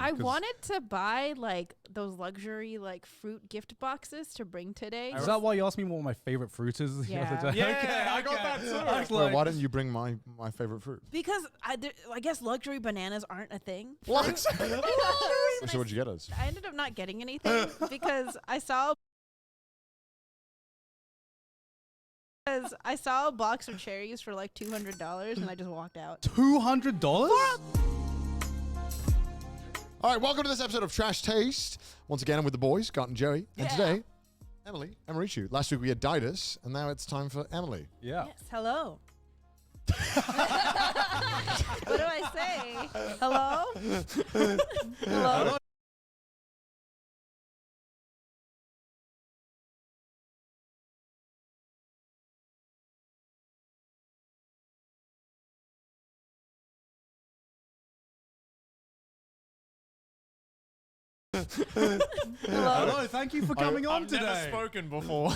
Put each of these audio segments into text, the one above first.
I wanted to buy like those luxury like fruit gift boxes to bring today. Is that why you asked me what my favorite fruit is the Yeah. other day? Yeah, I got that too. I was Well, like, why didn't you bring my favorite fruit? Because I guess luxury bananas aren't a thing. What? So what'd you get us? I ended up not getting anything because I saw a box of cherries for like $200 and I just walked out. $200? All right, welcome to this episode of Trash Taste. Once again, I'm with the boys, Scott and Joey. And today, Emily, Emirichu. Last week we had Didas, and now it's time for Emily. Yeah. Yes, hello. What do I say? Hello? Hello? Hello, thank you for coming on I've today. never spoken before.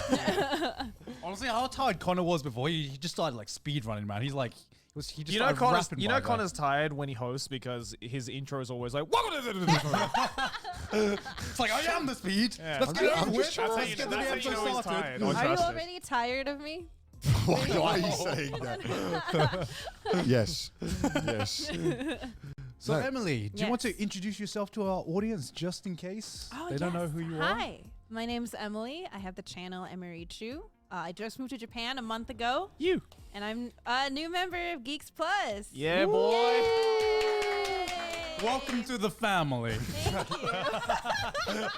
Honestly, how tired Connor was before, he just started like speed running, man. He's like, he just You know, started Connor's, rapping you by know that. Connor's tired when he hosts because his intro is always like, It's like, I am the speed. Yeah. Let's get it I'm over just with. trying Let's to- get the that's how you episode know he's started. tired. Are you Trust it. already tired of me? Why are you saying that? Yes. Yes. So, No. Emily, do you want Yes. to introduce yourself to our audience just in case they don't know who you are? Hi, my name's Emily. I have the channel Emirichu. I just moved to Japan a month ago, You. and I'm a new member of Geeks Plus. Yeah, boy. Yay! Welcome to the family. Thank you.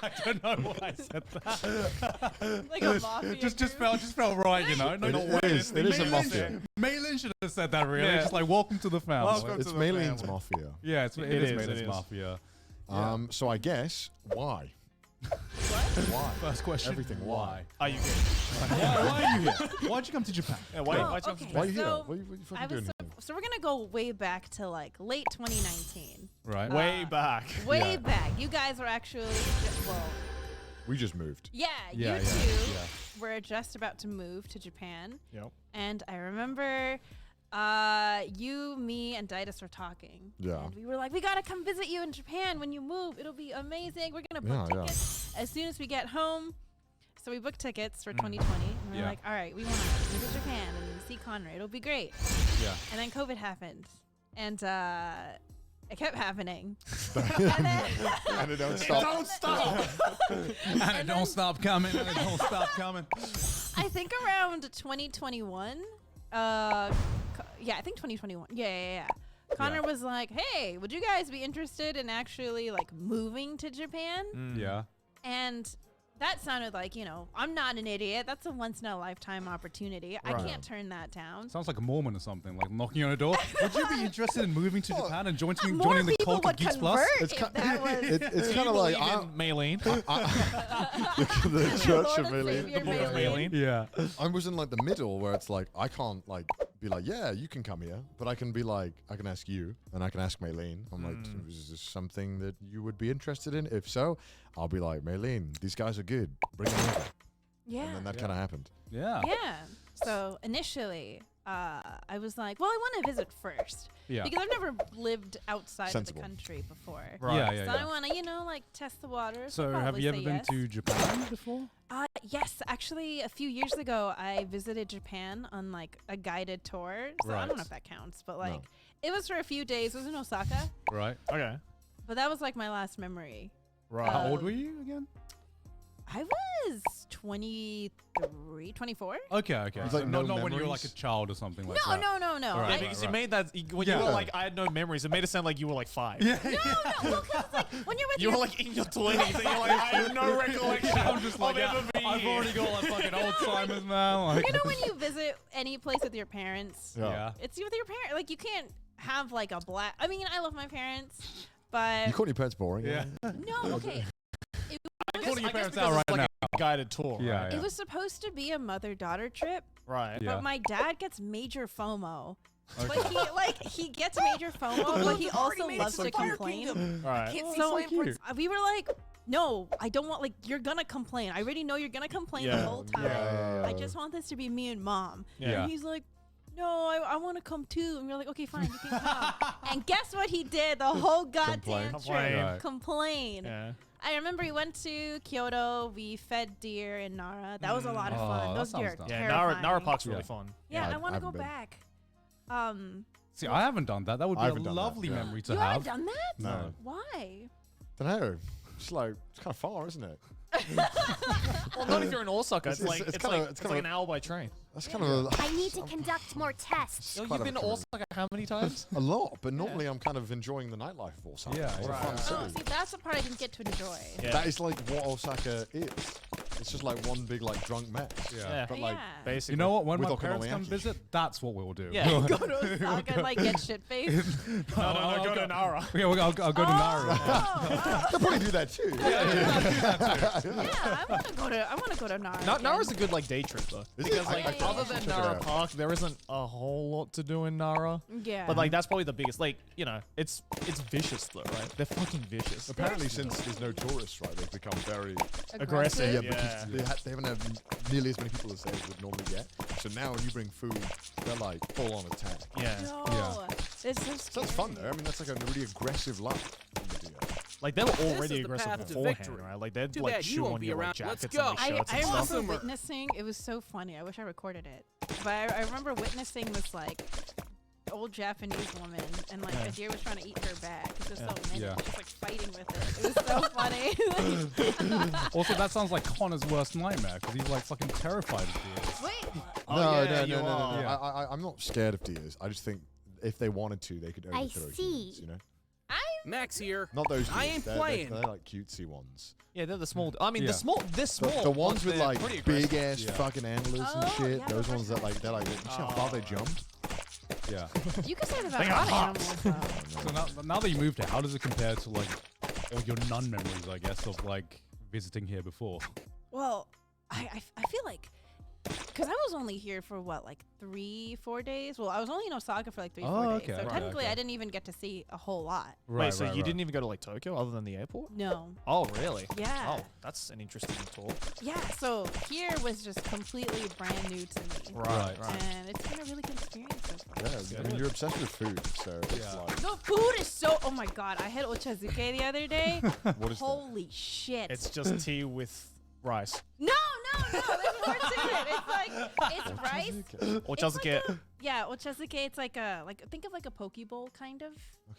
I don't know why I said that. Like a mafia just group. felt right, you know. It is a mafia. Maylin should have said that really. Yeah. Just like, welcome to the family. Welcome It's to the Maylene's family. mafia. Yeah, it It is is, Maylin's it is. mafia. So I guess, why? Why? First question. Everything, Why? Are you good? Why are you here? Why'd you come to Japan? Yeah, why, Oh, why'd you okay. Why are you here? So, What are you fucking I doing was here? so we're gonna go way back to like late 2019. Right. Way back. Way Yeah. back. You guys were actually well, We just moved. yeah, Yeah, you yeah, two yeah. were just about to move to Japan, Yep. and I remember you, me, and Didas were talking. Yeah. And we were like, we gotta come visit you in Japan when you move. It'll be amazing. We're gonna book Yeah, yeah. tickets as soon as we get home. So we booked tickets for 2020. And we're Yeah. like, all right, we want to visit Japan and see Connor. It'll be great. Yeah. And then COVID happened, and it kept happening. and then And it don't stop. Don't stop. And it don't stop coming. And it don't stop coming. I think around 2021. Yeah, I think 2021. Yeah. Connor was like, "Hey, would you guys be interested in actually like moving to Japan?" Yeah. And that sounded like, you know, I'm not an idiot. That's a once in a lifetime opportunity. I Right. can't turn that down. Sounds like a Mormon or something, like knocking on a door. Would you be interested in moving to Japan and joining More the people cult of would Geeks convert Plus? It's if ki- that was It's Do kind you of like believe in Maylene? the Church Lord of and Maylene. Savior Book of Maylene. Maylene. Yeah. I was in like the middle where it's like I can't like be like, yeah, you can come here, but I can be like, I can ask you and I can ask Maylene. I'm like, is this something that you would be interested in? If so, I'll be like, Maylene, these guys are good. Bring them over. Yeah. And then that kind of happened. Yeah. Yeah. So initially, I was like, well, I want to visit first. Yeah. Because I've never lived outside Sensible. of the country before. Right. Yeah, yeah, So yeah. I want to, you know, like test the waters. So I'll have probably you ever say been yes. to Japan before? Yes, actually, a few years ago, I visited Japan on like a guided tour. So I Right. don't know if that counts, but like No. it was for a few days. It was in Osaka, Right. Okay. but that was like my last memory. Right. How old were you again? I was 23, 24. Okay, okay. It's So like not no when you were like memories? a child or something like No, that. no. All Yeah, right, because right. you made that when Yeah. you were like, I had no memories. It made it sound like you were like 5. Yeah. No, well, 'cause, like when you're with You your were like in your 20s and you're like, I have no recollection I'm just like, of ever being I've here. already got like fucking Alzheimer's now. Like, you know when you visit any place with your parents, yeah. it's with your parents. Like you can't have like a black. I mean, I love my parents, but You call your parents boring? Yeah. no, okay. I Calling your guess parents because out right it's like now. a guided tour. Yeah, right? yeah. It was supposed to be a mother-daughter trip, Right. Yeah. but my dad gets major FOMO. Okay. He gets major FOMO, but he also loves to complain. Right. So we were like, no, I don't want like you're gonna complain. I already know you're gonna complain the Yeah. whole time. I just want this to be me and mom. Yeah. Yeah. And he's like, no, I want to come too. And we were like, okay, fine, you can come. And guess what he did the whole goddamn Complain. trip? Right. Complain. Yeah. I remember we went to Kyoto. We fed deer in Nara. That was a lot of fun. Oh, Those that deer sounds are nice. Yeah, terrifying. Nara Park's really Yeah. fun. Yeah, Yeah, I want to I go haven't been. back. See, I haven't done that. That would I be a haven't done that, lovely yeah. memory to You have. haven't done that? No. Why? Don't know. It's like it's kind of far, isn't it? Well, not if you're in Osaka. It's, It's- like it's it's, kinda- like it's it's like kinda- an hour by train. That's kind of I need to conduct more tests. Yo, quite you've a been to commitment. Osaka how many times? a lot, but normally I'm kind of enjoying the nightlife of Osaka. Yeah, It's a yeah. fun Oh, city. see, that's the part I didn't get to enjoy. Yeah. That is like what Osaka is. It's just like one big like drunk mess. Yeah. But like, Yeah. Basically. You know what? When With my parents come okonomiyaki. visit, that's what we'll do. Yeah. Go to Osaka and like get shit faced. No, go to Nara. Yeah, I'll go to Nara. they'll probably do that too. Yeah, I want to go to Nara. Nara's a good like day trip though. Because like Yeah, yeah, other yeah. than Check it Nara out. Park, there isn't a whole lot to do in Nara. Yeah. But like that's probably the biggest. Like it's vicious though, right? They're fucking vicious. Apparently, since there's no tourists, right, they've become very Aggressive. yeah, Yeah. because they haven't had nearly as many people as they would normally get. So now when you bring food, they're like full on attack. Yeah. No. Yeah. It's so So scary. that's fun though. I mean, that's like a really aggressive life from the deer. Like they were is already the aggressive path to beforehand, victory. right? Like they'd Too like bad you chew won't on be your like around. Let's jackets go. and like, I shirts and remember stuff. Consumer. witnessing. It was so funny. I wish I recorded it. But I remember witnessing this like old Japanese woman, and like Yeah. a deer was trying to eat her bag because it was so many. Yeah. She was like fighting with it. It was so funny. Also, that sounds like Connor's worst nightmare because he's like fucking terrified of deers. Wait. Oh, no, yeah, no, you no, no, no, are. no. Yeah. I'm not scared of deers. I just think if they wanted to, they could I overthrow see. humans, you know? Max here. Not those I deers. ain't They're playing. like cutesy ones. Yeah, they're the small. I mean, Yeah. the small. This small. The ones but with they're like pretty big aggressive. ass Yeah. fucking antlers and Oh, shit. yeah, Those those are ones that like they're like, you see how far they Oh, jump? Yeah. You can say that about They a got lot of hops. animals. Though. So now that you moved here, how does it compare to like all your nun memories, I guess, of like visiting here before? Well, I feel like because I was only here for what, like 3-4 days. Well, I was only in Osaka for like 3-4 Oh, days. okay, So right, technically, okay. I didn't even get to see a whole lot. Wait, so you didn't even go to like Tokyo other than the airport? No. Oh, really? Yeah. Oh, that's an interesting tour. Yeah. So here was just completely brand new to me. Right. And it's been a really good experience so far. Yeah, I mean, you're obsessed with food, so it's Yeah. like, The food is so. Oh my god! I had ochazuke the other day. what is that? Holy shit! It's just tea with rice. no. There's more to it. It's like it's rice. Or It's just like get. Yeah, ochazuke. It's like a think of like a poke bowl kind of.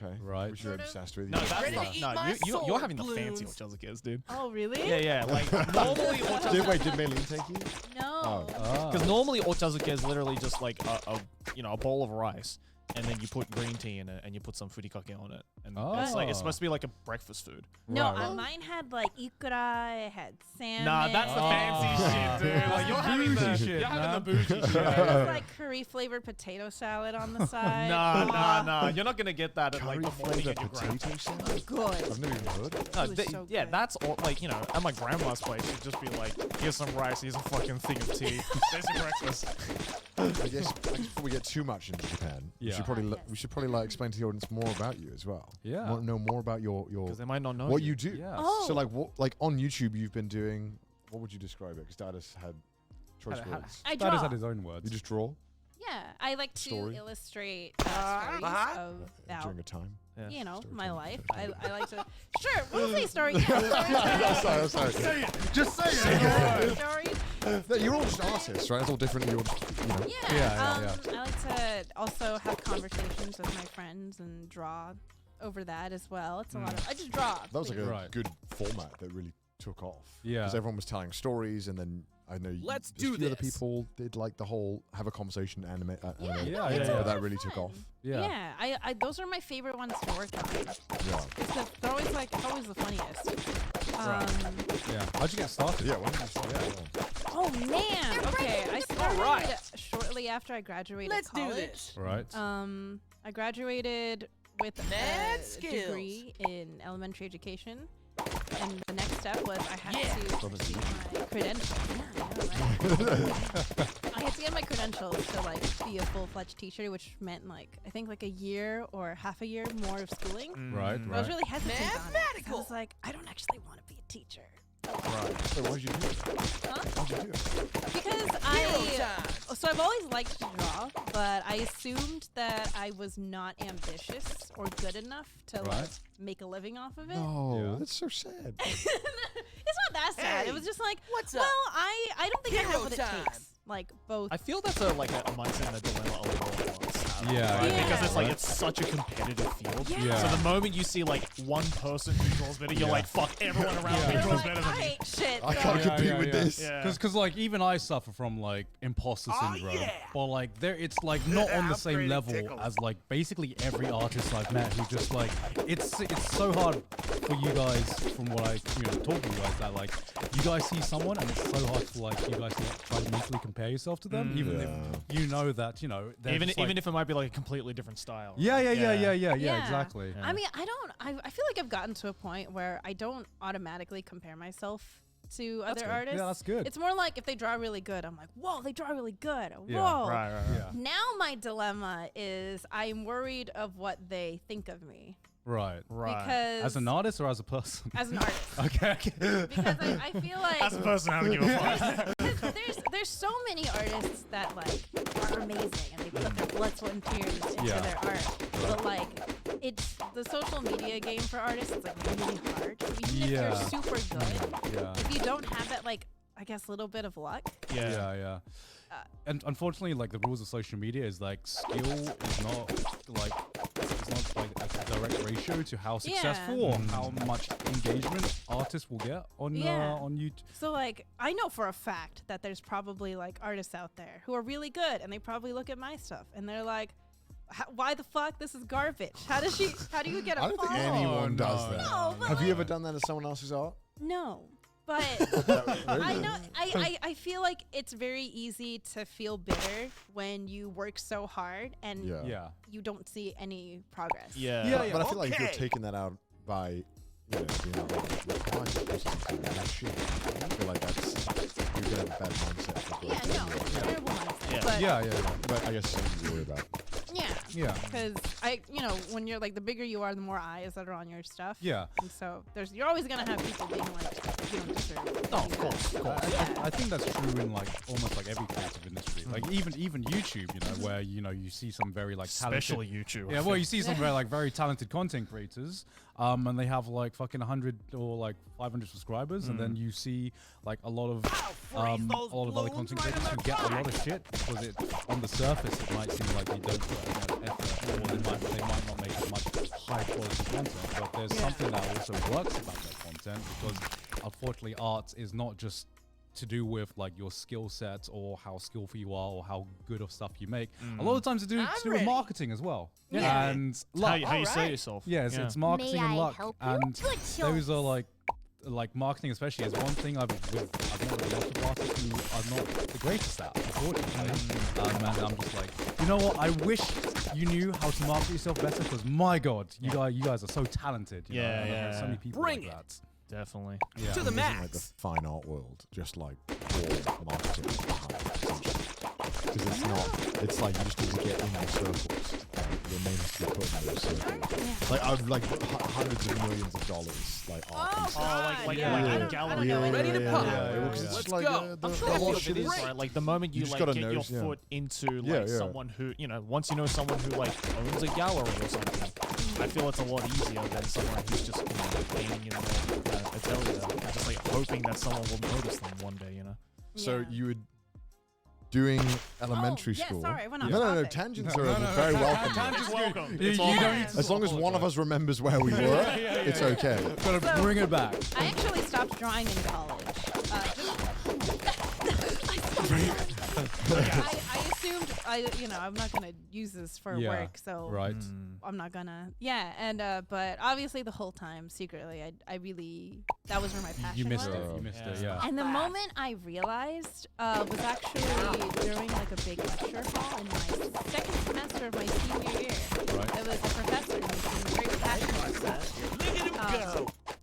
Okay, Right. which you're Sort of. obsessed with. No, yeah. that's Ready to not. eat No, my you're sword, having the fancy Bloons. ochazuke, dude. Oh really? Yeah, yeah. Like normally Did, ochazuke. wait, did Maylene take you? No. Ah. Because normally ochazuke is literally just like a bowl of rice, and then you put green tea in it, and you put some furikake on it, and it's like it's Oh. supposed to be like a breakfast food. No, Right, right. mine had like ikura, it had salmon. Nah, that's the fancy shit, dude. Like you're having the Bougie shit, you're having man. the bougie shit. There was like curry flavored potato salad on the side. Nah. You're not gonna get that at like Curry the morning flavored at your potato salad? Good. I've never even heard of it. No, It was so yeah, good. that's all. Like at my grandma's place, she'd just be like, "Here's some rice, here's a fucking thing of tea, there's your breakfast." I guess before we get too much into Japan, Yeah. we should probably like explain to the audience more about you as well. Yeah. Know more about your Because they might not know what you do. Yes. Oh. So like on YouTube, you've been doing. What would you describe it? Because Dada's had choice Had- words. I That draw. is had his own words. You just draw Yeah, I like to Story? illustrate Uh-huh. stories about, during a time. Yeah. you know, Story my time. life. I like to. Sure, we'll say story. Yeah, sorry. Say it. Just say it. stories. No, you're all just artists, right? It's all different. You're, Yeah. Yeah. I like to also have conversations with my friends and draw over that as well. It's a lot of. I just draw. That was like a Right. good format that really took off. Yeah. Because everyone was telling stories, and then I know Let's a few do other this. people did like the whole have a conversation animate. Yeah, Yeah, no, yeah, it's yeah. a But lot that of really took fun. off. Yeah, I those are my favorite ones to work on. Yeah. Because they're always like it's always the funniest. Yeah. How'd you get started? Yeah. Why don't you start? Yeah. Oh man. Okay, I started Alright. shortly after I graduated Let's do college. this. Right. I graduated with Mad a skills. degree in elementary education, and the next step was I had Yeah. to From a get Z. my credentials. Yeah, I know, right? I had to get my credentials to like be a full-fledged teacher, which meant like I think like a year or half a year more of schooling. Right. I was Right. really hesitant on it. 'cause I Mathematical. was like, I don't actually want to be a teacher. Right. So why'd you do it? Huh? Why'd you do it? Because so I've always liked to draw, but I assumed that I was not ambitious or good enough to like make a living off of it. No, that's so sad. It's not that sad. It was just like, what's well, up? I don't think I have what it Hero takes. Like both. I feel that's a mindset and a dilemma a little at once. Yeah. Right? Yeah. Because it's like it's such a competitive field. Yeah. So the moment you see like one person who draws better, you're like, fuck, everyone around me You're draws like, better than I me. ain't shit. I so- can't compete yeah, with yeah. this. Yeah. Because like even I suffer from like imposter syndrome, but like it's like not on the same level as like basically every artist I've met who just like it's so hard for you guys from what I talk to you guys that like you guys see someone and it's so hard for like you guys to like, try to mentally compare yourself to them even if you know that they're Even just, like, if it might be like a completely different style. yeah Yeah. exactly. Yeah. I mean, I feel like I've gotten to a point where I don't automatically compare myself to other good. artists. Yeah, that's good. It's more like if they draw really good, I'm like, whoa, they draw really good. Whoa. Yeah, Right. Yeah. Now my dilemma is I'm worried of what they think of me. Right. Because As an artist or as a person? as an artist. Okay. Because I feel like As a person, I don't give a fuck. there's so many artists that like are amazing and they put their blood, sweat, and tears into Yeah. their art. But like it's the social media game for artists is like really hard. So even if Yeah. you're super good, Yeah. if you don't have that like I guess little bit of luck. Yeah. And unfortunately, like the rules of social media is like skill is not like it's not like a direct ratio to how successful or how much engagement artists will get on YouTube. So like I know for a fact that there's probably like artists out there who are really good and they probably look at my stuff and they're like, why the fuck this is garbage? How do you get a I don't think follow? anyone does that. No, but Have you like- ever done that to someone else's art? No, but I know I feel like it's very easy to feel bitter when you work so hard and Yeah. you don't see any progress. Yeah. But I feel like if you're taking that out by, being like, why is this person doing that shit? I feel like you're gonna have a bad mindset. For Yeah, growth no, anyway. it's a terrible mindset. Yeah. But Yeah. But I guess something to worry about. Yeah. Because when you're like the bigger you are, the more eyes that are on your stuff. Yeah. And so you're always gonna have people being like, you don't deserve it. Oh, of course. I think that's true in like almost like every creative industry. Like even YouTube, where you see some very like talented, Especially YouTube. yeah, well, you see some very talented content creators, and they have like fucking 100 or like 500 subscribers, and then you see like a lot of other content creators who get a lot of shit because on the surface it might seem like they don't put enough effort, or they might not make as much high quality content. But there's something that also works about their content because unfortunately, art is not just to do with like your skill set or how skillful you are or how good of stuff you make. A lot of times to do with marketing as well. Yeah. And How luck. you say yourself. Yes, Yeah. it's marketing May and I luck. help you? And Good those are choice. like marketing especially is one thing I've met with a lot of artists who are not the greatest at, unfortunately. And I'm just like, you know what? I wish you knew how to market yourself better because my God, you guys are so talented. You know? Yeah, And yeah. there's so many people Bring like it. that. Definitely. Yeah. To the Isn't like the max. fine art world just like all marketing because it's not. It's like you just need to get in those circles. Your name has to be put in those circles. Like I've like hundreds of millions of dollars like art. and stuff. like yeah. a I don't gallery. know anything Ready to about pop. that. Yeah, 'cause it's Let's just like, go. the I'm sure whole that shit feels is great. Right, like the moment You you just like gotta get your notice, yeah. foot into Yeah, like yeah. someone who once you know someone who like owns a gallery or something, I feel it's a lot easier than someone who's just painting in a gallery, just like hoping that someone will notice them one day. So Yeah. you were doing elementary yeah, school. sorry, I went off No, topic. tangents are very welcome. It's welcome. You It's don't all need right. to As long as one of us remembers where we were, it's okay. Gotta So- bring it back. I actually stopped drawing in college. I assumed I'm not gonna use this for Yeah, work, so Right. I'm not gonna. Yeah, and but obviously the whole time secretly, I really that was where my passion You missed was. it. You missed it. Yeah. Yeah. And the moment I realized was actually during like a big lecture hall in my second semester of my senior year. Right. There was a professor who was very passionate about stuff.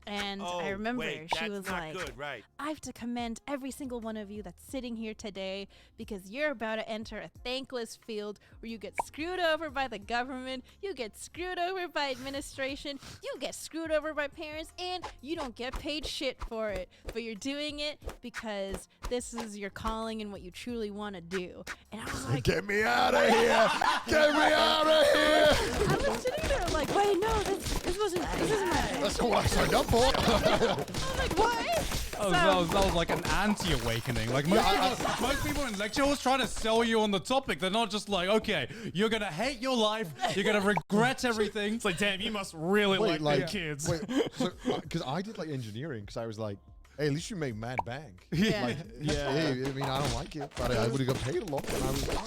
And I remember Wait, she that's was not like, good, right? I have to commend every single one of you that's sitting here today because you're about to enter a thankless field where you get screwed over by the government, you get screwed over by administration, you get screwed over by parents, and you don't get paid shit for it. But you're doing it because this is your calling and what you truly want to do. And I was like, Get me out of here! Get me out of here! I was sitting there like, wait, no, this isn't my. That's what I signed up for. I was like, what? That was like an anti-awakening. Like most people in lecture halls trying to sell you on the topic. They're not just like, okay, you're gonna hate your life, you're gonna regret everything. It's like, damn, you must really like kids. Wait, because I did like engineering because I was like, hey, at least you make mad bank. Yeah. Like, hey, I mean, I don't like it, but I would have got paid a lot. And I was like,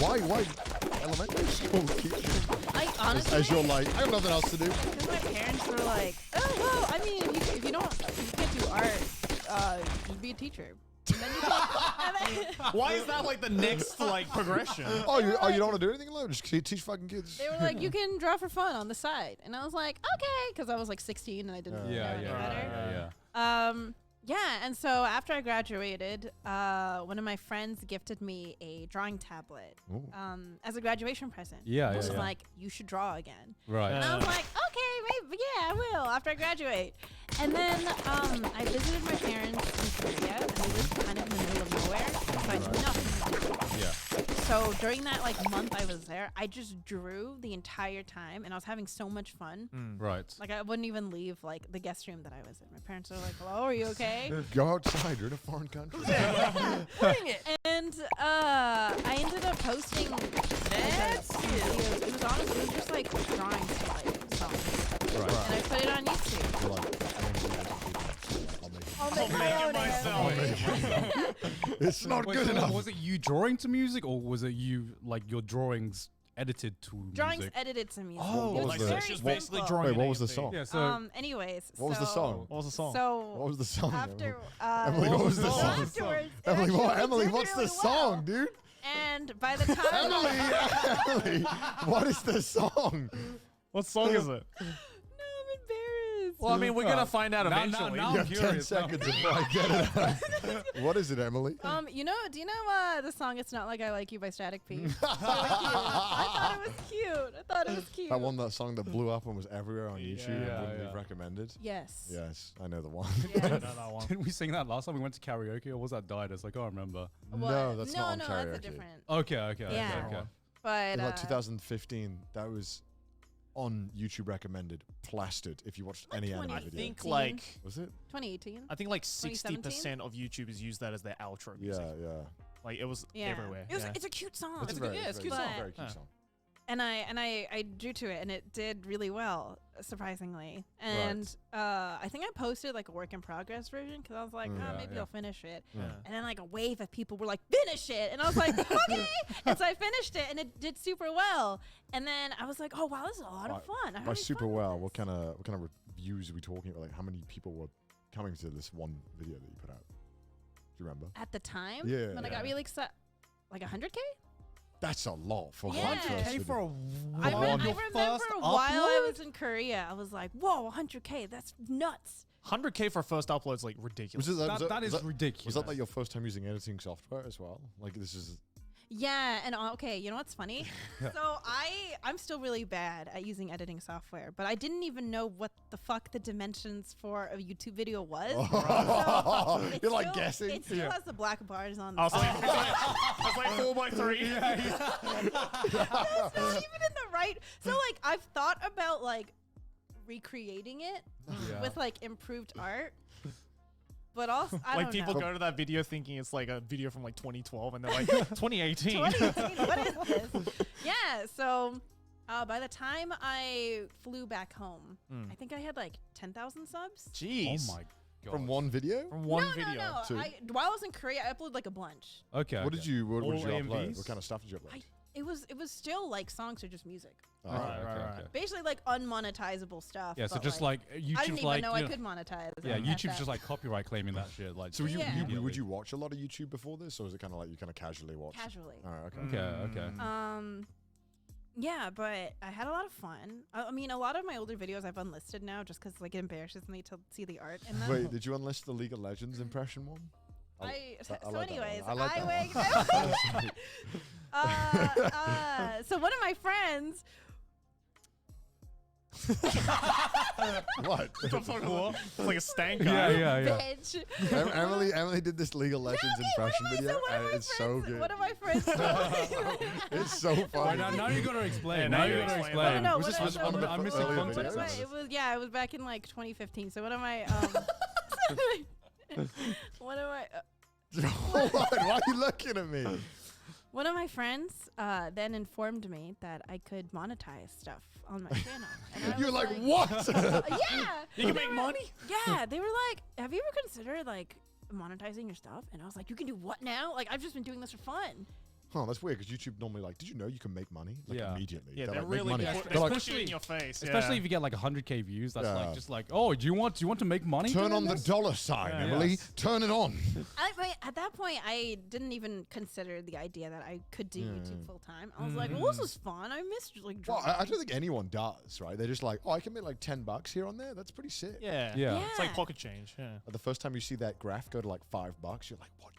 why elementary school teacher? I honestly, As you're like, I have nothing else to do. because my parents were like, oh well, I mean, if you can't do art, you be a teacher. And then you can, Why is that like the next like progression? Oh, you don't want to do anything alone? Just teach fucking kids. they were like, you can draw for fun on the side, and I was like, okay, because I was like 16 and I didn't know any better. Yeah, and so after I graduated, one of my friends gifted me a drawing tablet as a graduation present. Yeah, Which was like, you should draw again. Right. And I was like, okay, maybe, yeah, I will after I graduate. And then I visited my parents in Korea, and they lived kind of in the middle of nowhere, so I had nothing to do. Yeah. So during that like month I was there, I just drew the entire time, and I was having so much fun. Right. Like I wouldn't even leave like the guest room that I was in. My parents were like, "Hello, are you okay?" Go outside. You're in a foreign country. Dang it! And I ended up posting videos. It was honestly, it was just like drawing to like songs, Right. and I put it on YouTube. You're like, I'll make my own myself. it's not Wait, good so enough. was it you drawing to music, or was it you like your drawings edited to Drawings music? edited to music. Oh, it what was was very the- Just basically simple. drawing. Wait, an what was the AMV. song? Yeah. So Anyways, What was the song? What was the song? So What was the song? after Emily, what was the so song? afterwards, it Emily, actually Emily, did what's the really song, well. dude? And by the time Emily, what is the song? What song is it? No, I'm embarrassed. Well, I mean, we're gonna find out Now- eventually. now You I'm have 10 curious now. seconds before I get it. What is it, Emily? Do you know the song "It's Not Like I Like You" by Static P? Really cute. I thought it was cute. That song that blew up and was everywhere on YouTube Yeah, and wouldn't yeah. be recommended. Yes. Yes, I know the one. Yes. I know that one. Didn't we sing that last time we went to karaoke, or was that died? It's like, I can't remember. What? No, that's not on no, karaoke. that's a different. Okay. Yeah. Okay. But In like 2015, that was on YouTube recommended, plastered. If you watched any anime I video, think like was it? 2018. I think like 2017? 60% of YouTubers use that as their outro music. Yeah, yeah. Like it was Yeah. everywhere. It was. Yeah. It's a cute song. It's a good- very, yeah, it's very, cute song. very cute Yeah. song. And I drew to it, and it did really well, surprisingly. And I think I posted like a work in progress version because I was like, Yeah, maybe yeah. I'll finish it. Yeah. And then like a wave of people were like, finish it, and I was like, okay. And so I finished it, and it did super well. And then I was like, oh wow, this is a lot of fun. I'm By having super fun with well, this. what kind of reviews are we talking about? Like, how many people were coming to this one video that you put out? Do you remember? At the time, Yeah, when I yeah. got really excited, like 100K. That's a lot for Yeah. one first 100K for video. a I on your remember first while I upload? was in Korea, I was like, whoa, 100K, that's nuts. 100K for first upload is like ridiculous. Was it, That is ridiculous. Was that like your first time using editing software as well? Like this is. Yeah, and okay, you know what's funny? So I'm still really bad at using editing software, but I didn't even know what the fuck the dimensions for a YouTube video was. So it You're like still- guessing. It still has the black bars on I the was like, it's like 4x3. That's not even in the right. So like I've thought about like recreating it Yeah. with like improved art. But also, I Like don't people know. go to that video thinking it's like a video from like 2012 and they're like 2018. 2018, what is this? Yeah, so by the time I flew back home, I think I had like 10,000 subs. Jeez. Oh my god. From one video? From one no, video. No, Two. while I was in Korea, I uploaded like a bunch. Okay. What did you All upload? AMVs? What kind of stuff did you upload? It was still like songs or just music. Oh, Right. Basically like unmonetizable stuff. Yeah, so but, just like YouTube, I didn't even like know I you know- could monetize. Yeah, at YouTube's that. just like copyright claiming that shit. Like, So Yeah. would you watch a lot of YouTube before this, or is it kind of like you kind of casually watch? casually. All right, okay. Okay. No, Yeah, but I had a lot of fun. I mean, a lot of my older videos I've unlisted now just because like it embarrasses me to see the art in them. Wait, did you unlist the League of Legends impression one? So like that anyways, one. I like so one of my friends. What? It's like a stank Yeah, eye. yeah. Bitch. Emily did this League of Legends impression video, and it's so good. One of my friends told me. It's so Right, funny. now you're gonna explain. Yeah, now you're gonna explain. No, Was what this I- was- no, I'm missing earlier context. videos. It was back in like 2015. So one of my Hold on, why are you looking at me? one of my friends then informed me that I could monetize stuff on my channel. And I You're was like, what? yeah. You can make money? Yeah, they were like, have you ever considered like monetizing your stuff? And I was like, you can do what now? Like, I've just been doing this for fun. Oh, that's weird because YouTube normally like, did you know you can make money? Like Yeah. immediately. Yeah, They're they're like, make really money. good. They're like, Especially in your face. Especially if you get like 100K views, that's Yeah. like just like, oh, do you want to make money? turn doing on the this? dollar sign, Yeah. Emily. Yes. Turn it on. At that point, I didn't even consider the idea that I could do YouTube full time. I was like, Mm-hmm. well, this was fun. I missed like Well, drawing. I don't think anyone does, right? They're just like, oh, I can make like $10 here on there. That's pretty sick. Yeah. Yeah. It's like Yeah. pocket change. Yeah. The first time you see that graph go to like $5, you're like, what the fuck?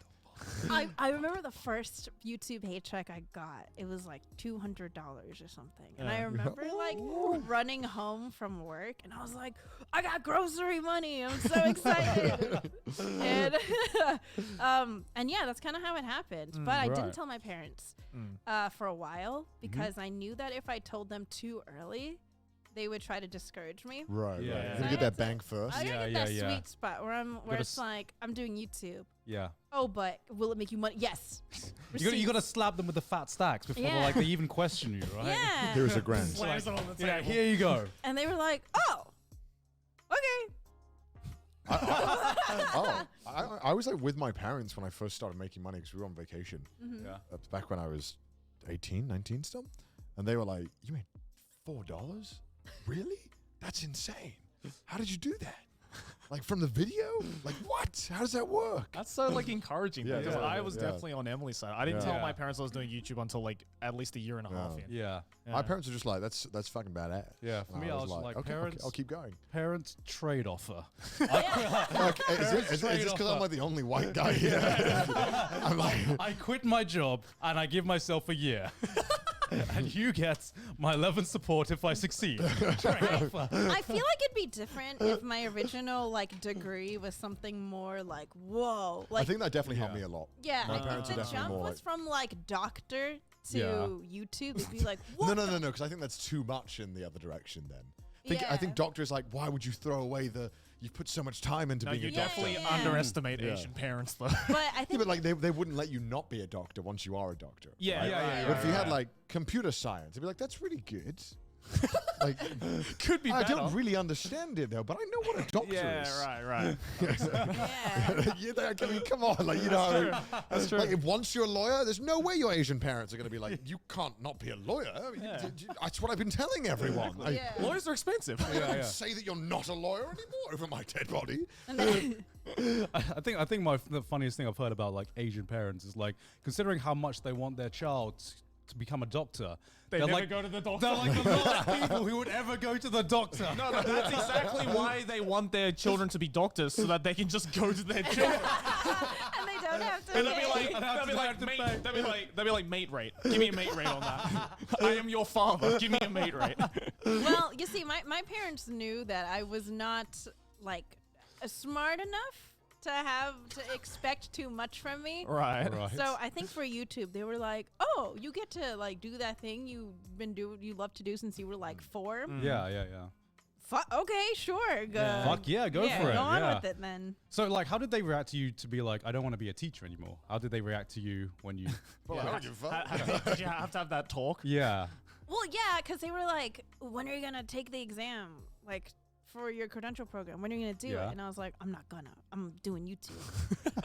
I remember the first YouTube paycheck I got. It was like $200 or something. And I Yeah. remember like running home from work and I was like, I got grocery money. I'm so excited. and yeah, that's kind of how it happened. But I right. didn't tell my parents for a while because I knew that if I told them too early, they would try to discourage me. Right, Yeah. right. So You're I gonna had get that to- bank first. I gotta Yeah, get that yeah, yeah. sweet spot where Gotta it's like, I'm doing YouTube. Yeah. Oh, but will it make you money? Yes. You gotta slap them with the fat stacks before Yeah. like they even question you, right? Yeah. Here's a grand. Slams it on the Yeah, table. here you go. And they were like, oh, okay. I was like with my parents when I first started making money because we were on vacation. Yeah. That's back when I was 18, 19 still. And they were like, you made $4? Really? That's insane. How did you do that? Like from the video? Like what? How does that work? That's so like encouraging Yeah, because yeah, I yeah, was yeah. definitely on Emily's side. I didn't Yeah. tell my parents I was doing YouTube until like at least a year and a half in. Yeah. My parents are just like, that's fucking badass. Yeah, for And me, I was like, okay, parents- I'll keep going. Parents trade offer. Okay, is this because I'm like the only white guy here? I'm like, I quit my job and I give myself a year. And you get my 11th support if I succeed. Trade offer. I feel like it'd be different if my original like degree was something more like, whoa. Like, I think that definitely helped me a lot. yeah, my I think parents are the definitely jump more was like- from like doctor to Yeah. YouTube. It'd be like, what? No, because I think that's too much in the other direction then. I Yeah. think doctor is like, why would you throw away you've put so much time into No, being you a Yeah, doctor. definitely yeah. underestimate Yeah. Asian parents though. But I Yeah, think but like they wouldn't let you not be a doctor once you are a doctor. Yeah, right? yeah, But if you had yeah. like computer science, they'd be like, that's really good. Like, Could be I better. don't really understand it though, but I know what a doctor is. right. yeah. I mean, come on, like you know, That's true. like if once you're a lawyer, there's no way your Asian parents are going to be like, you can't not be a lawyer. I mean, Yeah. that's what I've been telling everyone. Like, Yeah. Lawyers are expensive. don't say that you're not a lawyer anymore over my dead body. And then- I think the funniest thing I've heard about like Asian parents is like considering how much they want their child to become a doctor. They they're never like, go to the doctor. They're like the last people who would ever go to the doctor. No, but that's exactly why they want their children to be doctors, so that they can just go to their children. and they don't have to. And they'll be pay. like, they'll be like, mate rate. Give me a mate rate on that. I am your father. Give me a mate rate. Well, you see, my parents knew that I was not like smart enough to expect too much from me. Right. So I think for YouTube, they were like, "Oh, you get to like do that thing you love to do since you were like 4." Yeah. Okay, sure. Go. Fuck yeah, go for it. Go on yeah. with it then. So like, how did they react to you to be like, I don't want to be a teacher anymore? How did they react to you when you? Well, I don't give a fuck. Did you have to have that talk? Yeah. Well, yeah, because they were like, "When are you gonna take the exam? Like." For your credential program, when are you gonna do Yeah. it? And I was like, I'm not gonna. I'm doing YouTube.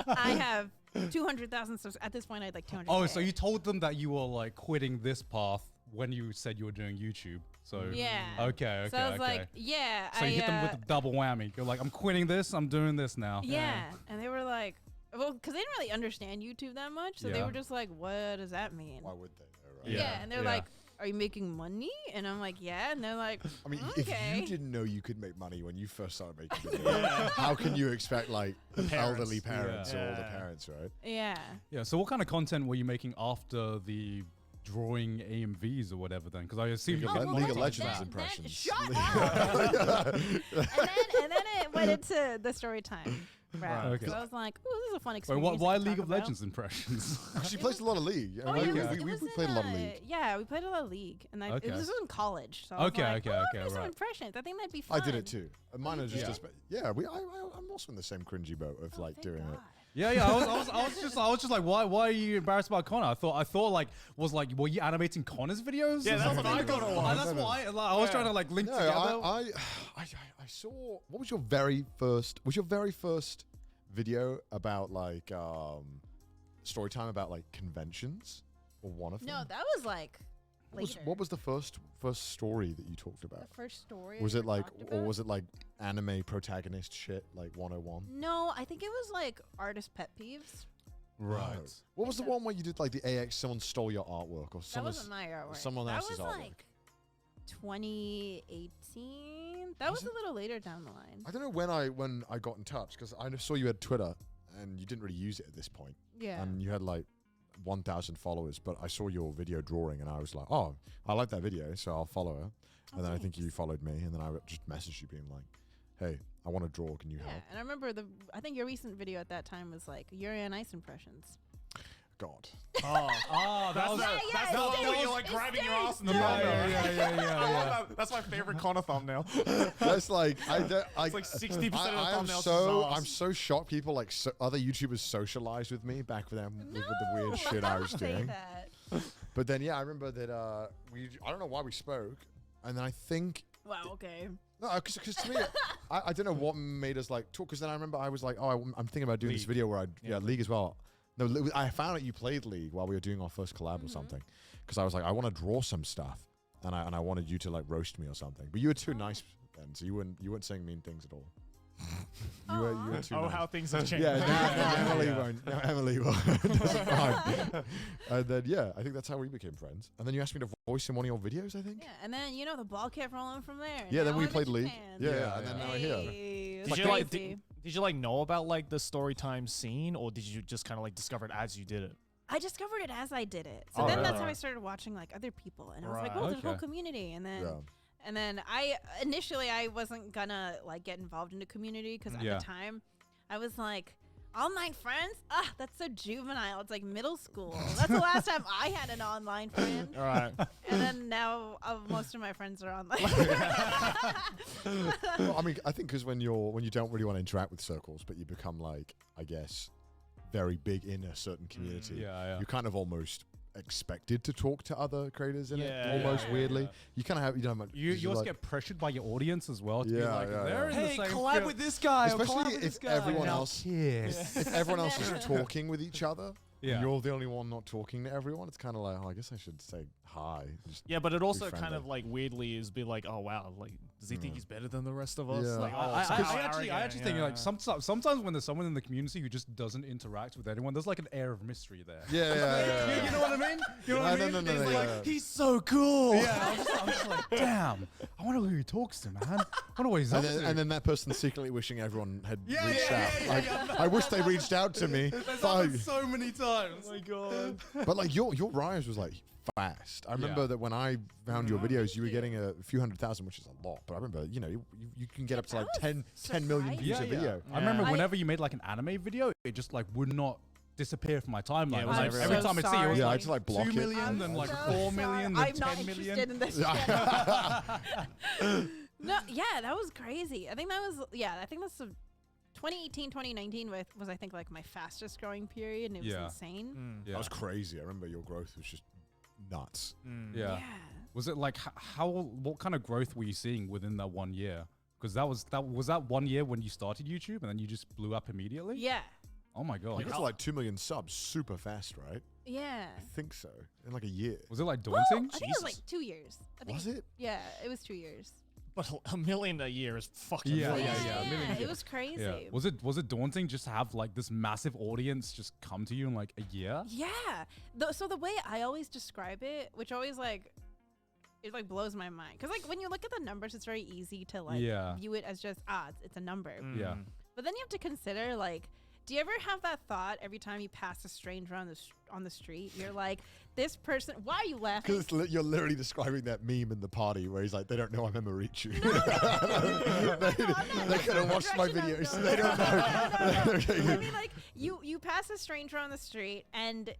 I have 200,000 subs. At this point, I had like 200. Oh, so you told them that you were like quitting this path when you said you were doing YouTube. So Yeah. Okay. So I was like, yeah. So you hit them with the double whammy. You're like, I'm quitting this. I'm doing this now. Yeah. And they were like, well, because they didn't really understand YouTube that much. So they Yeah. were just like, what does that mean? Why would they? Though, right? Yeah. And they're Yeah. like, are you making money? And I'm like, yeah. And they're like, I mean, okay. if you didn't know you could make money when you first started making videos, how can you expect like elderly parents or older parents, right? Yeah. Yeah. So what kind of content were you making after the drawing AMVs or whatever then? Because I assume League of Legends impressions. Shut up. and then it went into the story time. Right. Okay. So I was like, "Ooh, this is a fun Wait, experience." why to League talk of about. Legends impressions? She plays a lot of League. Oh, Like, yeah, we it was played a lot of in, League. Yeah, we played a lot of League, and Okay. this was in college. So I was Okay, like, okay, oh, okay, do some right. impressions. I think that'd be fun. I did it too. Mine you is just did? yeah. I'm also in the same cringy boat of Oh, like thank doing God. it. Yeah. I was just like, why are you embarrassed about Connor? I thought like, were you animating Connor's videos? Yeah, or that's something? what I thought it was. That's why I was trying to like link No, together. I saw. What was your very first? Was your very first video about like story time about like conventions or one of them? No, that was like later. What was the first story that you talked the about? first story? Was we it like, talked or about? was it like anime protagonist shit, like 101? No, I think it was like artist pet peeves. Right. What was the so. one where you did like the AX? Someone stole your artwork, or That someone? wasn't my artwork. someone that else's was artwork. like 2018. That was Was a little later down the line. I don't know when I got in touch because I saw you had Twitter and you didn't really use it at this point. Yeah. And you had like 1,000 followers, but I saw your video drawing and I was like, oh, I like that video, so I'll follow her. And then I think you thanks. followed me, and then I just messaged you being like, hey, I want to draw, can you Yeah, help? and I remember I think your recent video at that time was like Yuri on Ice impressions. God. Oh, that was- that's the one where you're like grabbing your ass in the Yeah, thumbnail. yeah. I love that. That's my favorite Connor thumbnail. That's like, It's like 60% of the thumbnails. I'm so shocked people like other YouTubers socialized with me back then with the weird shit I was don't say doing. that. But then, yeah, I remember that I don't know why we spoke, and then I think Wow. Okay. no, because to me, I don't know what made us like talk. Because then I remember I was like, oh, I'm thinking about doing this League. video where Yeah. League as well. No, I found out you played League while we were doing our first collab or something. Because I was like, I want to draw some stuff, and I wanted you to like roast me or something. But you were too nice then, so you weren't saying mean things at all. you were too Oh, nice. how things have changed. Yeah, now Emily won't. Now Emily won't. That's fine. And then yeah, I think that's how we became friends. And then you asked me to voice in one of your videos, I think. Yeah, and then the ball kept rolling from there. Yeah, then Now we I'm in played League. Japan. Yeah, and then now we're here. Hey, it Did was you like crazy. did you like know about like the story time scene, or did you just kind of like discover it as you did it? I discovered it as I did it. So Oh, then really? that's how I started watching like other people, and I was like, Right. oh, there's a whole Okay. community. And then Yeah. and then I initially I wasn't gonna like get involved in the community because at Yeah. the time I was like, online friends? Ah, that's so juvenile. It's like middle school. That's the last time I had an online friend. All right. And then now most of my friends are online. Well, I mean, I think because when you don't really want to interact with circles, but you become like, I guess, very big in a certain community. Yeah. You're kind of almost expected to talk to other creators in Yeah, it, almost yeah, weirdly. yeah. You kind of have, you know, You you're also like- get pressured by your audience as well to be Yeah, like, yeah, they're yeah. in the same field. this guy. especially if everyone Now else, kiss. if everyone else is talking with each other. Yeah. And you're the only one not talking to everyone. It's kind of like, oh, I guess I should say hi. Just Yeah, but it also kind friendly. of like weirdly is be like, oh wow, like does he think he's better than the rest of us? Yeah. Like, oh, I somehow actually arrogant, think yeah. like sometimes when there's someone in the community who just doesn't interact with anyone, there's like an air of mystery there. yeah. You know what I mean? You know what I No, mean? no, no, It's no, like, yeah. he's so cool. yeah, I'm just like, damn. I wonder who he talks to, man. I wonder what he's up to. And then that person secretly wishing everyone had Yeah, reached yeah, out. yeah, Like, yeah. I wish they reached out to me. That's Fuck. happened so many times. Oh my god. But like your rise was like fast. I remember Yeah. that when I found your videos, you were getting a few 100,000, which is a lot. But I remember, you can get up to like That was 10 million views Yeah, a video. I remember I- whenever you made like an anime video, it just like would not disappear from my timeline. Yeah, it It was was like like every so time I see it, it sorry. was Yeah, I like had to like block 2 it. million, then like 4 million, then I'm 10 not million. interested in this. No, yeah, that was crazy. I think that's the 2018, 2019 was I think like my fastest growing period, and it was Yeah. insane. Mm. Yeah. That was crazy. I remember your growth was just nuts. Mm. Yeah. Was it like what kind of growth were you seeing within that 1 year? Because was that 1 year when you started YouTube and then you just blew up immediately? Yeah. Oh my You god. got to like 2 million subs super fast, right? Yeah. I think so. In like a year. Was it like Well, daunting? I think it was Jesus. like 2 years. I think Was it? Yeah, it was 2 years. But a million a year is fucking Yeah, million. yeah, a million It views. was crazy. Yeah. Was it daunting just to have like this massive audience just come to you in like a year? Yeah. So the way I always describe it, which always like it like blows my mind. Because like when you look at the numbers, it's very easy to like view it as just, it's a number. Yeah. But then you have to consider like, do you ever have that thought every time you pass a stranger on the street? You're like, this person, why are you laughing? Because you're literally describing that meme in the party where he's like, they don't know I'm Emma-Richu. They could have watched my videos. They don't know. I mean, like, you pass a stranger on the street and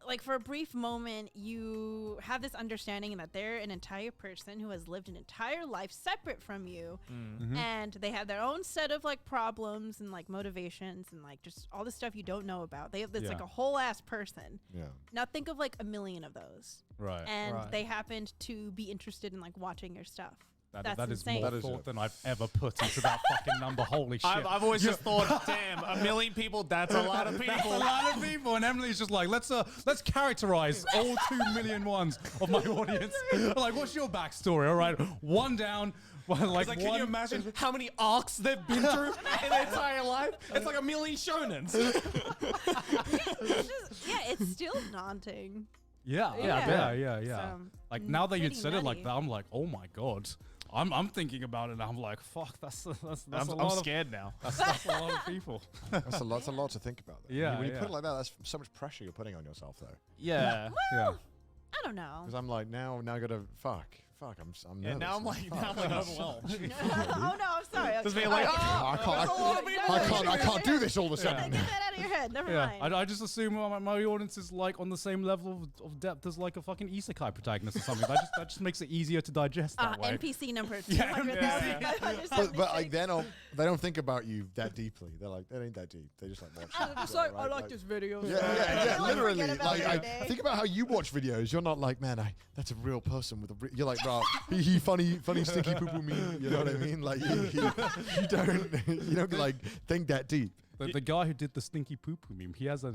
like for a brief moment, you have this understanding that they're an entire person who has lived an entire life separate from you, and they have their own set of like problems and like motivations and like just all the stuff you don't know about. It's like a whole ass person. Yeah. Now think of like a million of those, Right. and they happened to be interested in like watching your stuff. That is insane. more thought than I've ever put into that fucking number. Holy shit. I've always just thought, damn, 1 million people, that's a lot of people. That's a lot of people. And Emily's just like, let's characterize all 2 million ones of my audience. Like, what's your backstory? All right, one down. Like, can you imagine how many arcs they've been through in their entire life? It's like 1 million shonens. It's still daunting. Yeah. So, Like now that you'd pretty said it like nutty. that, I'm like, oh my god. I'm thinking about it and I'm like, fuck, that's a I'm lot scared now. That's a lot of people. That's a lot to think about. Though. Yeah, When you yeah. put it like that, that's so much pressure you're putting on yourself, though. Yeah. Yeah. I don't know. Because I'm like, now I gotta fuck. I'm Yeah, nervous. now I'm like overwhelmed. Oh no, I'm sorry. Just being like, I can't do this all of a sudden. Get that out of your head. Never Yeah, mind. I just assume my audience is like on the same level of depth as like a fucking isekai protagonist or something. that just makes it easier to digest that way. NPC number Yeah, 200,576. But like they don't think about you that deeply. They're like, that ain't that deep. They just like watch. I'm it. just Yeah, like, I right, like this video. Yeah, Like, literally. forget about Like, it I today. think about how you watch videos. You're not like, man, that's a real person with a. You're like, bro, he funny stinky poo poo meme. You know what I mean? Like, you don't like think that deep. The guy who did the stinky poo poo meme, he has a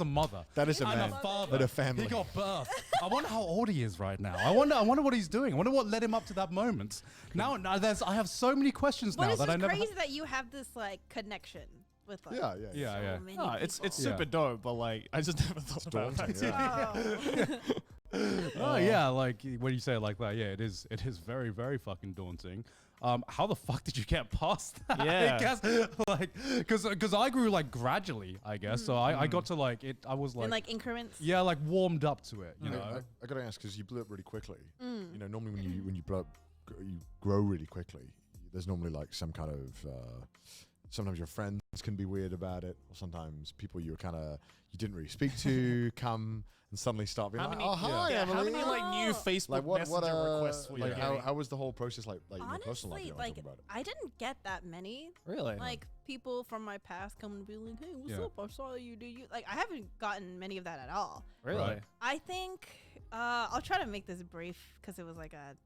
mother. That is a And man. a father. And a family. He got birth. I wonder how old he is right now. I wonder what he's doing. I wonder what led him up to that moment. Now I have so many questions But now it's that I just never. crazy that you have this like connection with like Yeah. so many no, it's people. super dope, but like I just never thought about daunting, it. yeah. Oh yeah, like when you say it like that, yeah, it is very, very fucking daunting. How the fuck did you get past that? Yeah. I guess, like, because I grew like gradually, I guess. So I got to like it. I was in like increments. yeah, like warmed up to it. You know. I gotta ask because you blew up really quickly. You know, normally when you blow up, you grow really quickly. There's normally like some kind of. Sometimes your friends can be weird about it, or sometimes people you didn't really speak to come and suddenly start being How like, many- "Oh hi, Yeah, Emily." how many like new Facebook like what Messenger requests were you like getting? how was the whole process like in your personal life? Honestly, You know, like talking about it. I didn't get that many. Really? Like people from my past come and be like, "Hey, what's Yeah. up? I saw you. Do you like?" I haven't gotten many of that at all. Really? Right. I think I'll try to make this brief because it was like a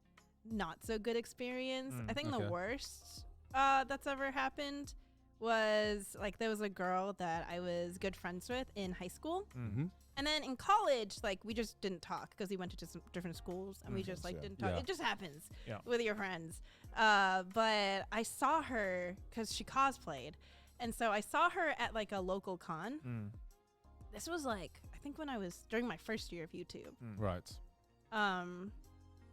not so good experience. I think okay. the worst that's ever happened was like there was a girl that I was good friends with in high school. Mm-hmm. And then in college, like we just didn't talk because we went to just different schools and we just like yeah. didn't talk. Yeah. It just happens Yeah. with your friends. But I saw her because she cosplayed. And so I saw her at like a local con. This was like, I think when I was during my first year of YouTube. Right.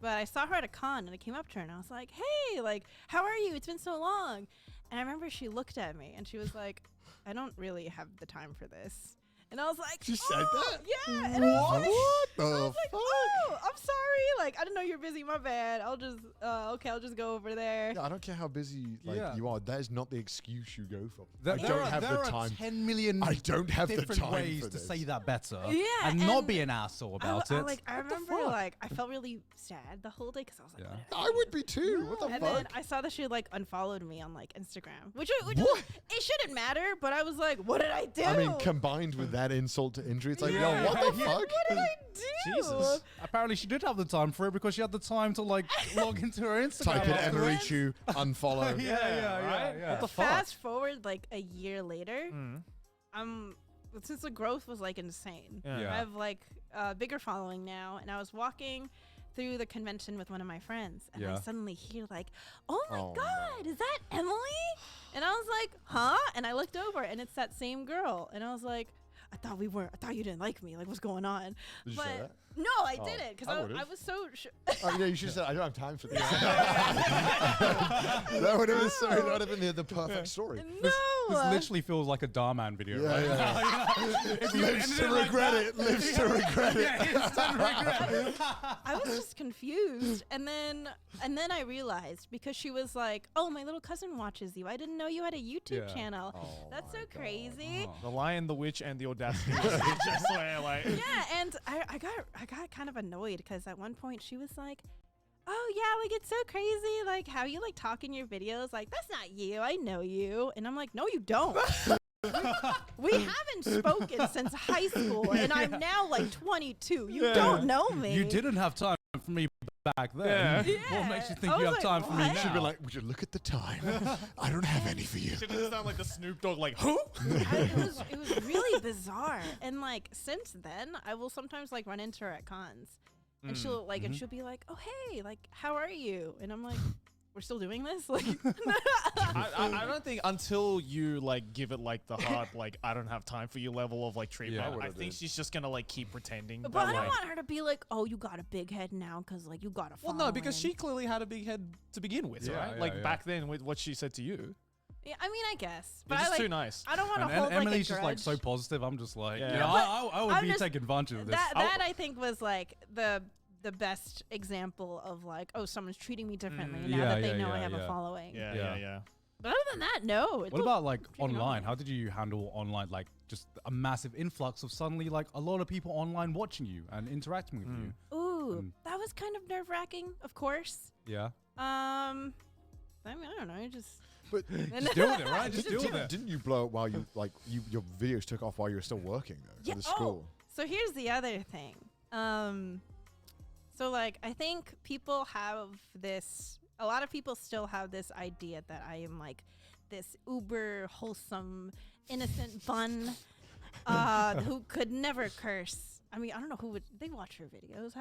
But I saw her at a con and I came up to her and I was like, hey, like, how are you? It's been so long. And I remember she looked at me and she was like, I don't really have the time for this. And I was like, She said that? Yeah. And I was like, What the I was like, fuck? oh, I'm sorry. Like, I didn't know you're busy. My bad. I'll just, okay, I'll just go over there. Yeah, I don't care how busy Yeah. you are. That is not the excuse you go for. There, I there don't are, have there the are time. 10 million I don't have the different time ways for to this. say that better. Yeah, and not and be an asshole about I, it. like, I What the remember, fuck? like, I felt really sad the whole day because I was like, Yeah. what did I I would be too. What the And fuck? then I saw that she like unfollowed me on like Instagram, which What? it shouldn't matter, but I was like, what did I do? I mean, combined with that insult to injury, it's like, Yeah. yo, what the Yeah. fuck? What did I do? Jesus. Apparently, she did have the time for it because she had the time to like log into her Instagram. Type in afterwards. Emma-Richu, unfollow. Yeah. What the fuck? Fast forward like a year later, since the growth was like insane. Yeah. I have like a bigger following now, and I was walking through the convention with one of my friends, and I Yeah. suddenly hear like, "Oh my Oh, God, is that Emily?" And I was like, "Huh?" And I looked over, and it's that same girl, and I was like, I thought you didn't like me. Like, what's going on? Did you but say that? no, I Oh, didn't because I I would've. was so. Oh, yeah, you should have said, I don't have time for this. That would have been sorry. That would have been the perfect story. No. This literally feels like a Darman video, Yeah, right? yeah. Lives to regret it. Lives to regret it. Yeah, instant regret. I was just confused, and then I realized because she was like, "Oh, my little cousin watches you. I didn't know you had a YouTube Yeah. channel. Oh That's so my God. crazy." The Lion, the Witch, and the Audacity. Just swear, like. Yeah, and I got kind of annoyed because at one point she was like, "Oh yeah, like it's so crazy, like how you like talk in your videos. Like that's not you. I know you." And I'm like, "No, you don't. we haven't spoken since high school, and I'm now like 22. You don't know me. You didn't have time for me back then. Yeah. What makes you I think you was have like, time for me what? now? Should be like, would you look at the time? I don't have any for you. Shouldn't it sound like the Snoop Dogg, like, who? it was really bizarre. And like since then, I will sometimes like run into her at cons, and she'll like and she'll be like, "Oh hey, like how are you?" And I'm like, "We're still doing this?" Like, I don't think until you like give it like the hard like I don't have time for you level of like treatment. Yeah. I Would've think did. she's just gonna like keep pretending. but that, I don't like, want her to be like, "Oh, you got a big head now because like you got a." well, no, because she following." clearly had a big head to begin with, Yeah, right? yeah, Like yeah. back then with what she said to you. Yeah, I mean, I guess, You're but I just like. too nice. I don't want to And hold like a Emily's just like grudge. so positive. I'm just like, Yeah. you know, Yeah. I would I'm be just- taking advantage of this. That I think was like the best example of like, oh, someone's treating me differently now Yeah, that they yeah, know I yeah, have a yeah. following. Yeah, Yeah. yeah, yeah. But other than that, no. What about like treating online? online. How did you handle online, like just a massive influx of suddenly like a lot of people online watching you and interacting with you? Ooh, Mm. that was kind of nerve wracking, of course. Yeah. I mean, I don't know. I just But Just deal with it, right? Just deal with it. didn't you blow up while you your videos took off while you were still working though? Yeah, For the school. So here's the other thing. So like I think people have this. A lot of people still have this idea that I am like this uber wholesome, innocent bun who could never curse. I mean, I don't know who would. They watch her videos.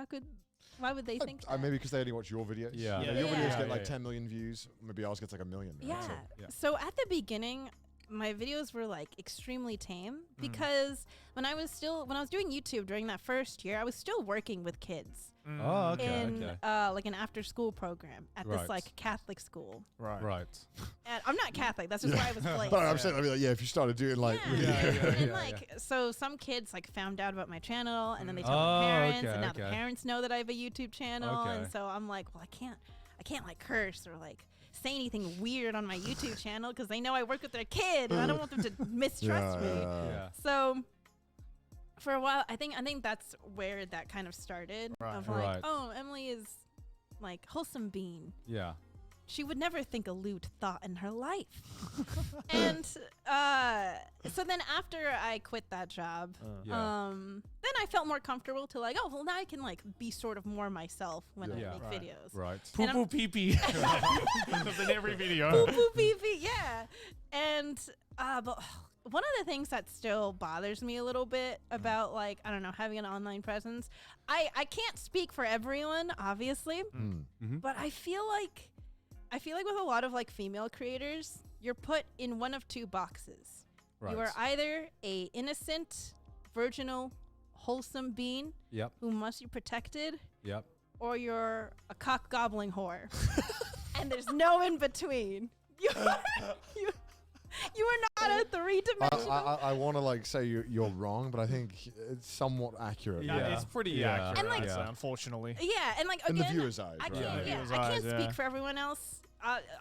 Why would they think that? Maybe because they only watch your videos. Yeah. Yeah, Your yeah. videos Yeah, get like yeah. 10 million views. Maybe ours gets like 1 million. Right? Yeah. So, Yeah. So at the beginning, my videos were like extremely tame because when I was doing YouTube during that first year, I was still working with kids Oh, okay. in Okay. like an after school program at Right. this like Catholic school. Right. Right. And I'm not Catholic. That's just where I was placed. But I'm saying, I mean, like, yeah, if you started doing like, And yeah, like, so some kids like found out about my channel, and then they tell Oh, their parents, okay, and now the okay. parents know that I have a YouTube channel, Okay. and so I'm like, well, I can't like curse or like say anything weird on my YouTube channel because they know I work with their kid, and I don't want them to mistrust me. Yeah. So for a while, I think that's where that kind of started. Right. Of like, Right. oh, Emily is like wholesome bean. Yeah. She would never think a lewd thought in her life. And so then after I quit that job, Yeah. then I felt more comfortable to like, oh, well, now I can like be sort of more myself when I Yeah. make Right. videos. Right. Poo And poo pee pee. That's in every video. Boop, boop, beep, beep, yeah. And but one of the things that still bothers me a little bit about like, I don't know, having an online presence, I can't speak for everyone, obviously, but I feel like with a lot of like female creators, you're put in one of two boxes. Right. You are either a innocent, virginal, wholesome being Yep. who must be protected, Yep. or you're a cock gobbling whore. And there's no in between. You are not a three-dimensional. I want to like say you're wrong, but I think it's somewhat accurate. Yeah, Yeah. it's pretty Yeah. accurate, And, like- I'd say, Yeah. unfortunately. Yeah, and like In again, the viewer's eyes, I right? can't, Yeah, yeah, viewer's I can't eyes, speak yeah. for everyone else,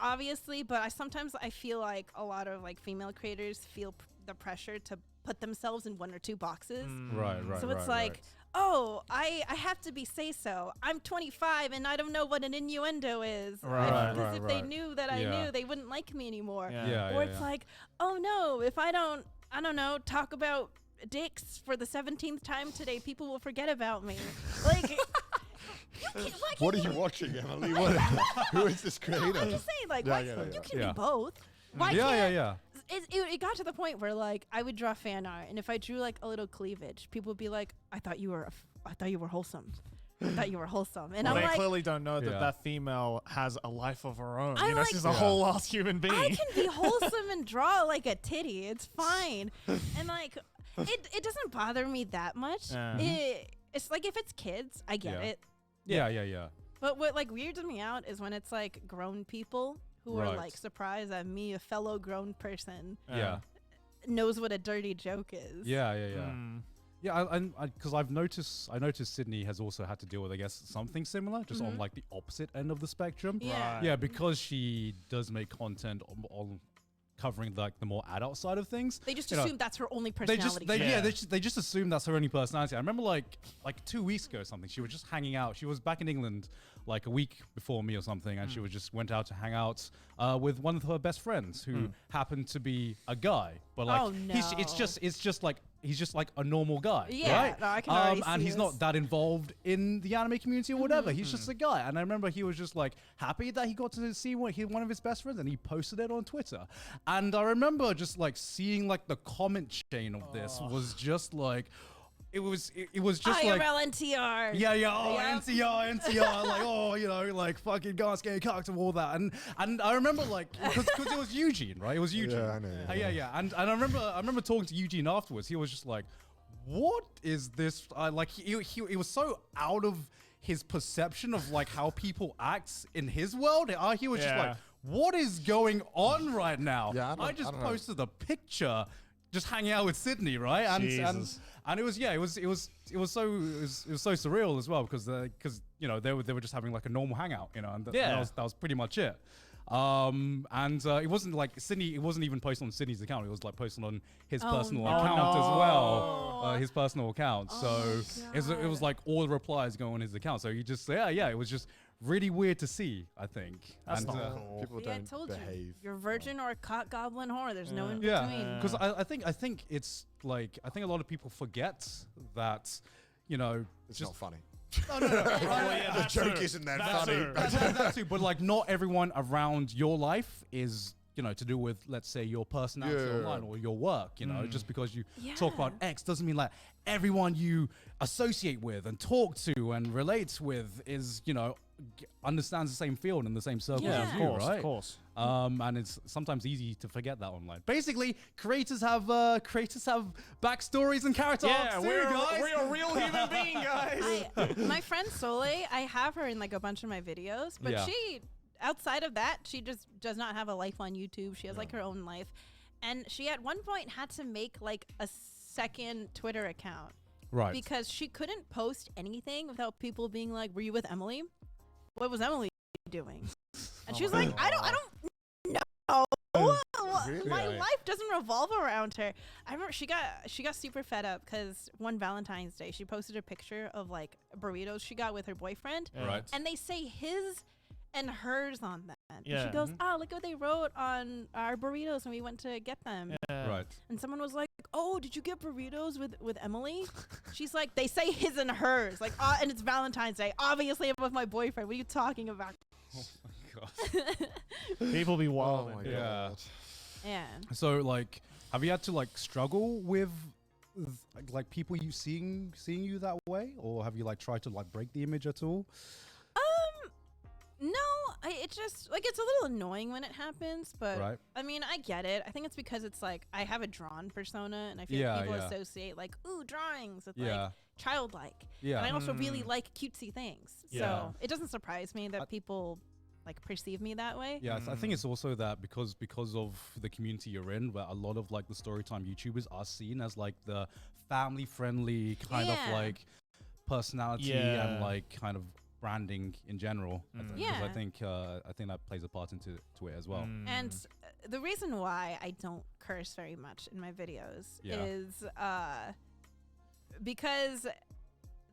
obviously, but sometimes I feel like a lot of like female creators feel the pressure to put themselves in one or two boxes. Right. Right. So it's right, like, oh, I have to be say-so. I'm 25 and I don't know what an innuendo is. Right, Because if they right. knew that I Yeah. knew, they wouldn't like me anymore. Yeah. Yeah. Or it's like, oh no, if I don't know, talk about dicks for the 17th time today, people will forget about me. Like, why can't What are you watching, Emily? Who is this creator? I'm just saying, like, Yeah, why, yeah, yeah. you can Yeah. be both. Why yeah. can't Yeah. it got to the point where like I would draw fan art, and if I drew like a little cleavage, people would be like, I thought you were wholesome. I thought you were wholesome. And Well, I'm they like, clearly don't know that Yeah. that female has a life of her own. I'm You know, like- she's a Yeah. whole ass human being. I can be wholesome and draw like a titty. It's fine. And like It doesn't bother me that much. It's like if it's kids, I get it. Yeah. But what like weirds me out is when it's like grown people who are like surprised that me, a fellow grown person, knows what a dirty joke is. Yeah. Yeah, because I noticed Sydney has also had to deal with, I guess, something similar, just on like the opposite end of the spectrum. Yeah. Yeah, because she does make content on covering like the more adult side of things. They just assume that's her only personality. They just assume that's her only personality. I remember like 2 weeks ago or something, she was just hanging out. She was back in England like a week before me or something, and she was just went out to hang out with one of her best friends who happened to be a guy. But like it's just like he's just like a normal guy, right? No, I can already see and he's this. not that involved in the anime community or whatever. He's just a guy. And I remember he was just like happy that he got to see one of his best friends, and he posted it on Twitter. And I remember just like seeing like the comment chain of this was just like, it was just like NTR. Yeah, NTR, like, oh, you know, like fucking guys getting cocked and all that. And I remember like, because it was Eugene, right? It was Eugene. Yeah, I know. Yeah. And I remember talking to Eugene afterwards. He was just like, what is this? Like he was so out of his perception of like how people act in his world. He was just like, what is going on right now? Yeah, I just posted a picture just hanging out with Sydney, right? And it was so surreal as well because you know they were just having like a normal hangout, you know, and that was pretty much it. It wasn't like Sydney. It wasn't even posted on Sydney's account. It was like posted on his personal account as well. His personal account. So it was like all the replies go on his account. So you just it was just really weird to see, I think. That's and, not cool. People I don't told behave. you, you're virgin or a cock goblin whore. There's no in between. Yeah, because I think it's like I think a lot of people forget that, you know, It's not funny. No. The joke isn't that funny. That too, but like not everyone around your life is, you know, to do with, let's say, your personality online or your work, you know, just because you talk about X doesn't mean like everyone you associate with and talk to and relate with is, you know, understands the same field and the same circle as you, right? Of course. And it's sometimes easy to forget that online. Basically, creators have backstories and character arcs too, guys. We're a real human being, guys. My friend Soleil, I have her in like a bunch of my videos, but she, outside of that, she just does not have a life on YouTube. She has like her own life. And she at one point had to make like a second Twitter account. Right. Because she couldn't post anything without people being like, were you with Emily? What was Emily doing? And she was like, I don't know. Really? My life doesn't revolve around her. I remember she got super fed up because one Valentine's Day she posted a picture of like burritos she got with her boyfriend. Right. And they say his and hers on that. Yeah. And she goes, oh, look what they wrote on our burritos when we went to get them. Right. And someone was like, oh, did you get burritos with Emily? She's like, they say his and hers. Like, and it's Valentine's Day. Obviously, I'm with my boyfriend. What are you talking about? Oh my god. People be Oh wild. my Yeah. god. Yeah. So like, have you had to like struggle with like people seeing you that way, or have you like tried to like break the image at all? No, it's just like it's a little annoying when it happens, but Right. I mean, I get it. I think it's because it's like I have a drawn persona, and I feel like people associate like drawings with like childlike. Yeah. And I also really like cutesy things, Yeah. so it doesn't surprise me that people like perceive me that way. Yeah, I think it's also that because of the community you're in, where a lot of like the storytime YouTubers are seen as like the family friendly kind of like personality and like kind of branding in general. Yeah. I think that plays a part into it as well. And the reason why I don't curse very much in my videos is because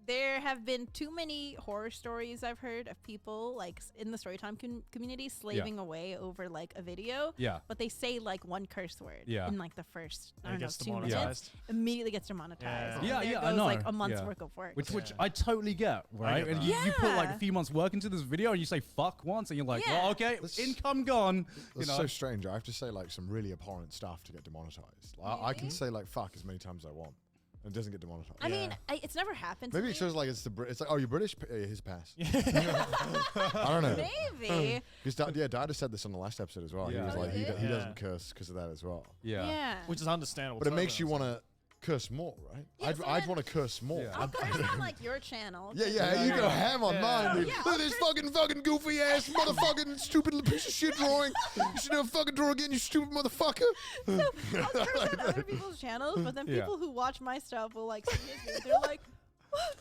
there have been too many horror stories I've heard of people like in the storytime community slaving away over like a video. Yeah. But they say like one curse word in like the first, I And don't it know, gets 2 demonetized. minutes. Immediately gets demonetized. Yeah. And there I goes know. like a month's worth of work. Which I totally get, right? get And that. you put like a few months work into this video and you say fuck once and you're like, well, okay, income gone. That's you know? so strange. I have to say like some really abhorrent stuff to get demonetized. I can say like fuck as many times as I want. And it doesn't get demonetized. I mean, it's never happened Maybe to it me. shows like it's like, oh, you're British? His pass. I don't know. Maybe. Because Dada said this on the last episode as well. Yeah. He was like, he did? doesn't curse because of that as well. Yeah. Yeah. Which is understandable. But it makes you want to curse more, right? Yeah, so I'd then- want to curse more. Yeah. I'll curse on like your channel. Yeah, you go ham on mine, dude. Yeah, Look I'll at this curse- fucking goofy ass motherfucking stupid little piece of shit drawing. You should never fucking draw again, you stupid motherfucker. So I'll curse on other people's channels, but then Yeah. people who watch my stuff will like see it. They're like,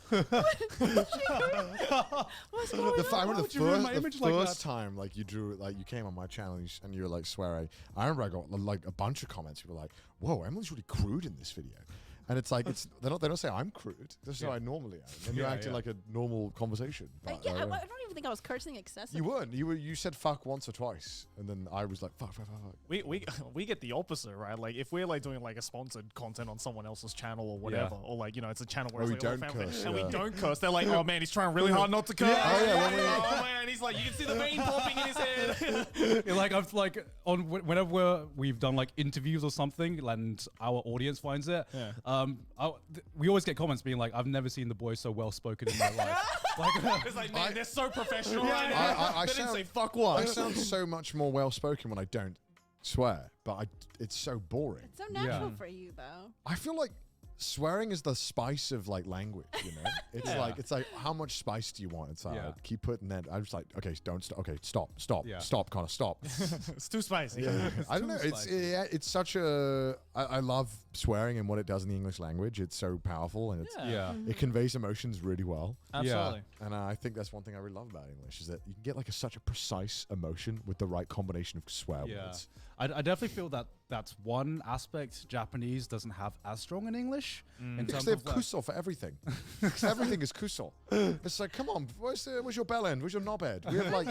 What's going The on? would you ruin my the image like first that? time, like you drew, like you came on my channel and you were like swearing. I remember I got like a bunch of comments. People were like, "Whoa, Emily's really crude in this video," and it's like they don't say I'm crude. That's how I normally am. And you're Yeah, acting yeah. like a normal conversation. But, Yeah, I don't even think I was cursing excessively. you weren't. You said fuck once or twice, and then I was like fuck. We get the opposite, right? Like if we're like doing like a sponsored content on someone else's channel or whatever, or like it's a channel where Where it's we like all don't family, curse, and yeah. we don't curse. They're like, oh man, he's trying really hard not to curse. Oh, yeah, when we- Oh man, he's like, you can see the vein popping in his head. Yeah, like I've like on whenever we've done like interviews or something, and our audience finds it. Yeah. We always get comments being like, "I've never seen the boy so well spoken in my life." Like, It's like, man, they're so professional right now. I They didn't sound- say fuck I once. sound so much more well spoken when I don't swear, but it's so boring. It's so natural Yeah. for you, though. I feel like swearing is the spice of like language, you know? It's like how much spice do you want? It's like Yeah. keep putting that. I'm just like, okay, don't stop. Okay, stop, Yeah. stop, Connor, stop. It's too spicy. I don't know. too It's such a. I love swearing and what it does in the English language. It's so powerful and yeah. it conveys emotions really well. Absolutely. And I think that's one thing I really love about English is that you can get like such a precise emotion with the right combination of swear Yeah, words. I definitely feel that that's one aspect Japanese doesn't have as strong in English. In Because terms they have of like, kuso for everything. Everything is kuso. It's like, come on, where's your bell end? Where's your knob head? We have like,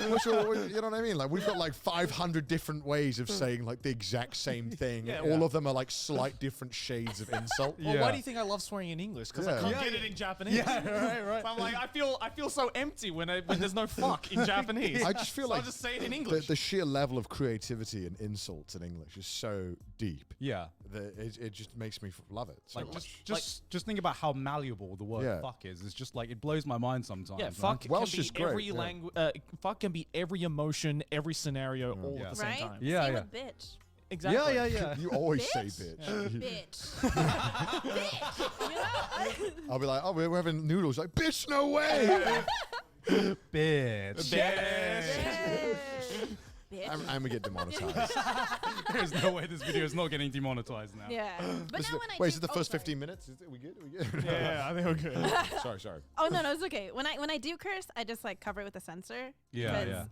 you know what I mean? Like we've got like 500 different ways of saying like the exact same thing. Yeah, and all of them are like slight different shades of insult. Well, Yeah. why do you think I love swearing in English? Because I Yeah. can't Yeah, get it in Japanese. Yeah, right. So I'm like, I feel so empty when there's no fuck in Japanese. I just feel So like I'll just say it in English. the sheer level of creativity and insults in English is so deep yeah. that it just makes me love it so Like much. just think about how malleable the word Yeah. fuck is. It's just like it blows my mind sometimes. Yeah, man. fuck Welsh can is be great, every yeah. language. Fuck can be every emotion, every scenario, all Yeah. at the same Right? time. Yeah, Same yeah. with bitch. Exactly. Yeah, yeah. You always say Bitch? bitch. Bitch. Bitch. You know? I'll be like, oh, we're having noodles. Like, bitch, no way. Bitch. Bitch. and we get demonetized. There's no way this video is not getting demonetized now. Yeah. But Is now it- when I wait, do- is it the first sorry. 15 minutes? Are we good? Are we good? Yeah, I think we're good. sorry. Oh no, it's okay. When I do curse, I just like cover it with a censor. Yeah, 'cause yeah.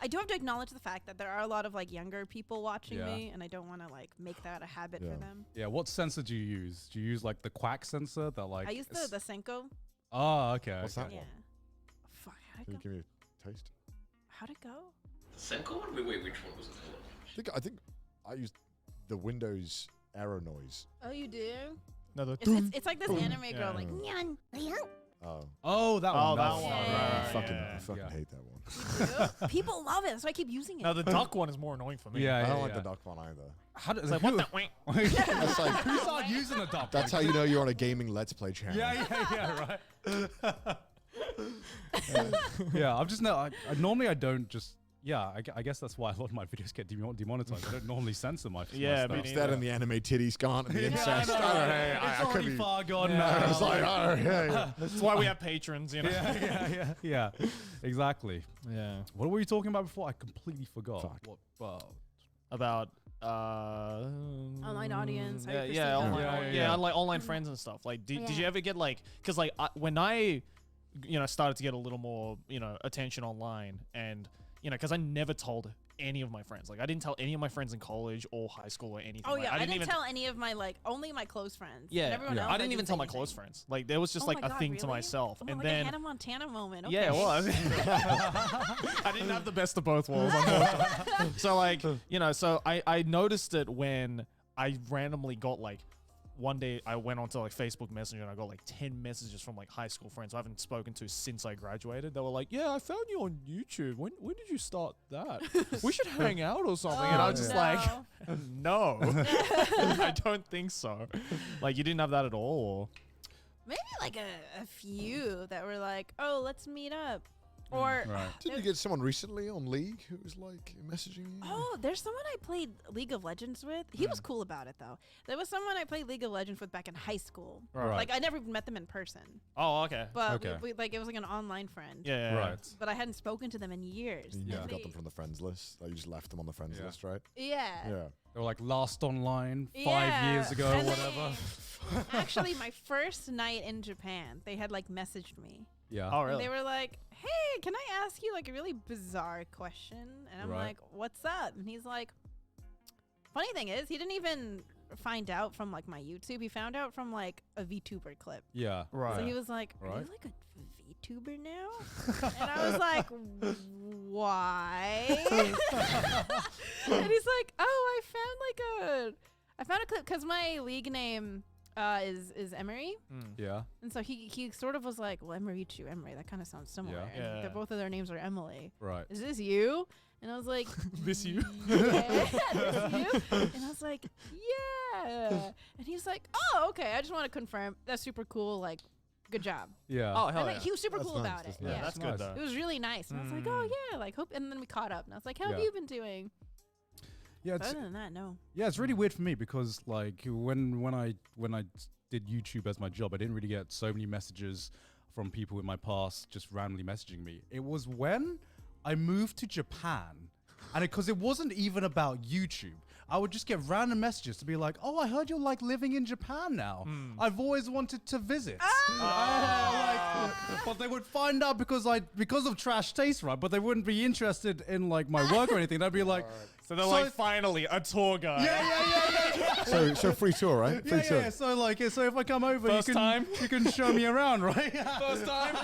I do have to acknowledge the fact that there are a lot of like younger people watching Yeah. me, and I don't want to like make that a habit Yeah. for them. Yeah, what sensor do you use? Do you use like the quack sensor that like? I use the Senko. Oh, okay. What's okay. that Yeah. one? Fuck, how'd Can it you go? give me a taste? How'd it go? Senko one? Wait, which one was it? Hold on. I think I used the Windows arrow noise. Oh, you do? No, the It's like this anime girl, Yeah. like nyan. Oh, Oh, that Oh, one. that was- one. Yeah. I fucking Yeah. hate that one. People love it, so I keep using it. No, the duck one is more annoying for me. Yeah, I yeah, don't like yeah. the duck one either. How does It's like, what the? Wait. That's like Who started using the duck? that's how you know you're on a gaming Let's Play channel. Yeah, right. Yeah, I'm just no. I normally I don't just. Yeah, I guess that's why a lot of my videos get demonetized. I don't normally censor my Yeah, stuff. me It's that and the anime titties gone and the Yeah, incest. I know, I don't know, right? I It's could already be. far gone Yeah, now. It's like, oh, yeah. That's why we have patrons, you know. Yeah, exactly. Yeah. What were we talking about before? I completely forgot. Fuck. What? Well, About Online audience, how you Yeah, perceive yeah, them. online, Yeah, yeah, yeah, yeah. like online friends and stuff. Like, did you Yeah. ever get like, because like when I, started to get a little more, attention online, and because I never told any of my friends. Like, I didn't tell any of my friends in college or high school or anything. Oh Like, yeah, I didn't even tell any of my only my close friends. Yeah, And everyone yeah. else, I didn't even say tell my anything. close friends. Like, there was just Oh like my a God, thing to really? myself, Oh, and like a then Hannah Montana moment. yeah, it okay. was. I didn't have the best of both worlds, unfortunately. So like, so I noticed it when I randomly got like, one day I went onto like Facebook Messenger and I got like 10 messages from like high school friends who I haven't spoken to since I graduated. They were like, "Yeah, I found you on YouTube. When did you start that? We should hang out or something." And I was just like, "No, I don't think so." Like, you didn't have that at all, or? Maybe like a few that were like, "Oh, let's meet up." Or Right. Didn't you get someone recently on League who was like messaging you? oh, there's someone I played League of Legends with. He was cool about it though. There was someone I played League of Legends with back in high school. Right. Like I never even met them in person, Oh, okay. but Okay. we, like it was like an online friend. Yeah. Right. But I hadn't spoken to them in years. You Yeah. And got them they- from the friends list. Like you just left them on the friends Yeah. list, right? Yeah. Yeah. They were like last online 5 Yeah, years ago or and whatever. Actually, my first night in Japan, they had like messaged me. Yeah. Oh, And really? they were like, "Hey, can I ask you like a really bizarre question?" And I'm Right. like, "What's up?" And he's like, "Funny thing is, he didn't even find out from like my YouTube. He found out from like a VTuber clip. Yeah. Right. So he was like, "Are Right. you like a VTuber now?" And I was like, "Why?" And he's like, "Oh, I found a clip because my league name is Emery." Yeah. And so he sort of was like, "Well, Emery to Emery, that kind of sounds similar." Yeah. And Yeah. they're both of their names are Emily. Right. Is this you? And I was like, This you? Yeah, this you? And I was like, yeah. And he's like, oh, okay. I just want to confirm. That's super cool. Like, good job. Yeah. Oh, hell And yeah. like, he was super That's cool nice, about that's it. nice. Yeah. That's Nice. good, though. It was really nice. And I was like, oh yeah, like hope. And then we caught up. And I was like, how have Yeah. you been doing? Yeah. It's, Other than that, no. yeah. It's really weird for me because like when I did YouTube as my job, I didn't really get so many messages from people in my past just randomly messaging me. It was when I moved to Japan, and because it wasn't even about YouTube. I would just get random messages to be like, "Oh, I heard you're like living in Japan now. I've always wanted to visit." But they would find out because of Trash Taste, right? But they wouldn't be interested in like my work or anything. They'd be like, So they're So like, if- finally, a tour guide. "Yeah." So free tour, right? Free tour. Yeah. So if I come over, First time? you can show me around, right? First time,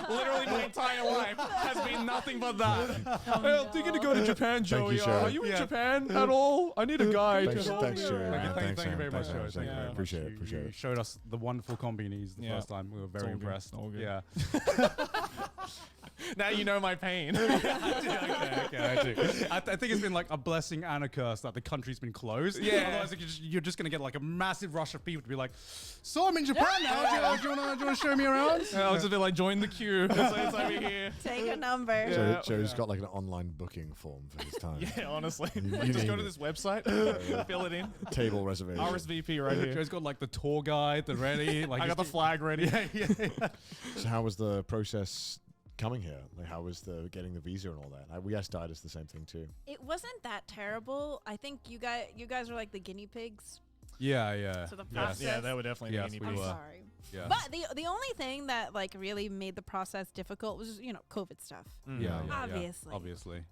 literally my entire life has been nothing but that. Hey, I'm thinking to go to Japan, Joey. you, Sherry. Are you in Yeah. Japan at all? I need a guide. Thanks, Just- thanks, Sherry. Thank you, man. thank you Thanks, very man. much, Thanks, Joey. man. Thank you Yeah. very much. Appreciate it. You Appreciate it. showed us the wonderful combinis the Yeah. first time. We were all very good. impressed. All good. Yeah. Now you know my pain. Okay, I do. I think it's been like a blessing and a curse that the country's been closed. Yeah. Otherwise, you're just going to get like a massive rush of people to be like, "So I'm in Japan now. Do you want to show me around?" I'll just be like, join the queue. It's over here. Take a number. Yeah. Joe's got like an online booking form for his time. Yeah, honestly. You Just go name to it. this website, fill it in. Table reservation. RSVP right here. Joe's got like the tour guide, the ready. Like I got the flag ready. Yeah. So how was the process coming here? Like how was the getting the visa and all that? We asked Didas the same thing too. It wasn't that terrible. I think you guys are like the guinea pigs. Yeah. So the Yeah, process. yeah, they were definitely Yes, the we I'm guinea were. pigs. sorry. Yeah. But the only thing that like really made the process difficult was COVID stuff. Yeah. Obviously.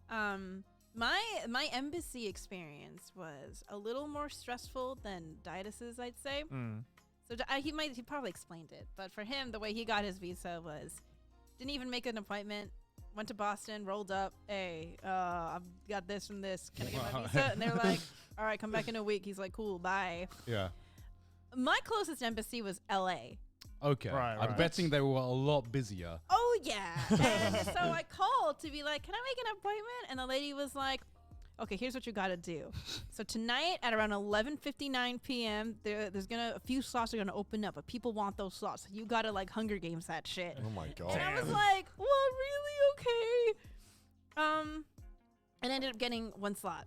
My embassy experience was a little more stressful than Didas's, I'd say. So he probably explained it, but for him, the way he got his visa was didn't even make an appointment. Went to Boston, rolled up. Hey, I've got this and this. Can I get my visa? And they're like, all right, come back in a week. He's like, cool, bye. Yeah. My closest embassy was LA. Okay. Right, I'm right. betting they were a lot busier. Oh yeah. And so I called to be like, can I make an appointment? And the lady was like, okay, here's what you got to do. So tonight at around 11:59 p.m., there's a few slots are gonna open up, but people want those slots. So you gotta like Hunger Games that shit. Oh my god. And I was like, well, really? Okay. And I ended up getting one slot.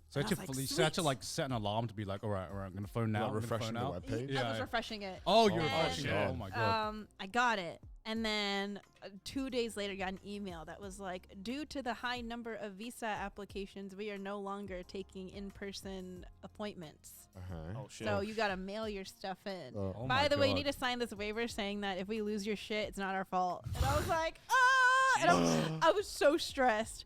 So And I was like, you had to sweet. like set an alarm to be like, all right, I'm gonna phone now. Like I'm gonna refreshing phone the out. webpage. Yeah, I was yeah. refreshing it. Oh, you're And, refreshing it. Oh my god. I got it. And then 2 days later, got an email that was like, due to the high number of visa applications, we are no longer taking in-person appointments. Uh-huh. Oh, shit. So you got to mail your stuff in. Oh By my the way, you God. need to sign this waiver saying that if we lose your shit, it's not our fault. And I was like, ah! And I was so stressed.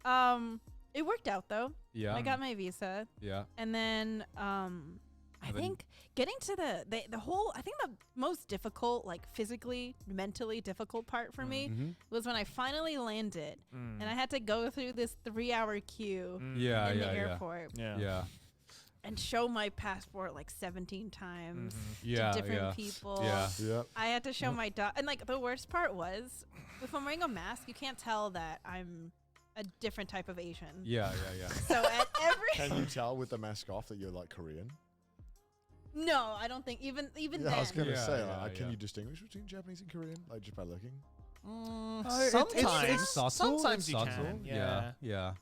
It worked out, though. Yeah. I got my visa. Yeah. And then I And then- think getting to the whole, I think the most difficult, like physically, mentally difficult part for me Mm-hmm. was when I finally landed and I had to go through this 3-hour queue Yeah. in Yeah. the Yeah. airport Yeah. Yeah. and show my passport like 17 times Yeah. to different Yeah. people. Yeah. Yep. I had to show my and like the worst part was if I'm wearing a mask, you can't tell that I'm a different type of Asian. Yeah. Yeah. So at every Can you tell with the mask off that you're like Korean? no, I don't think even Yeah, then. I was gonna Yeah, say, yeah, like, can yeah. you distinguish between Japanese and Korean, like just by looking? Sometimes. subtle. Sometimes it's you subtle. can. Yeah.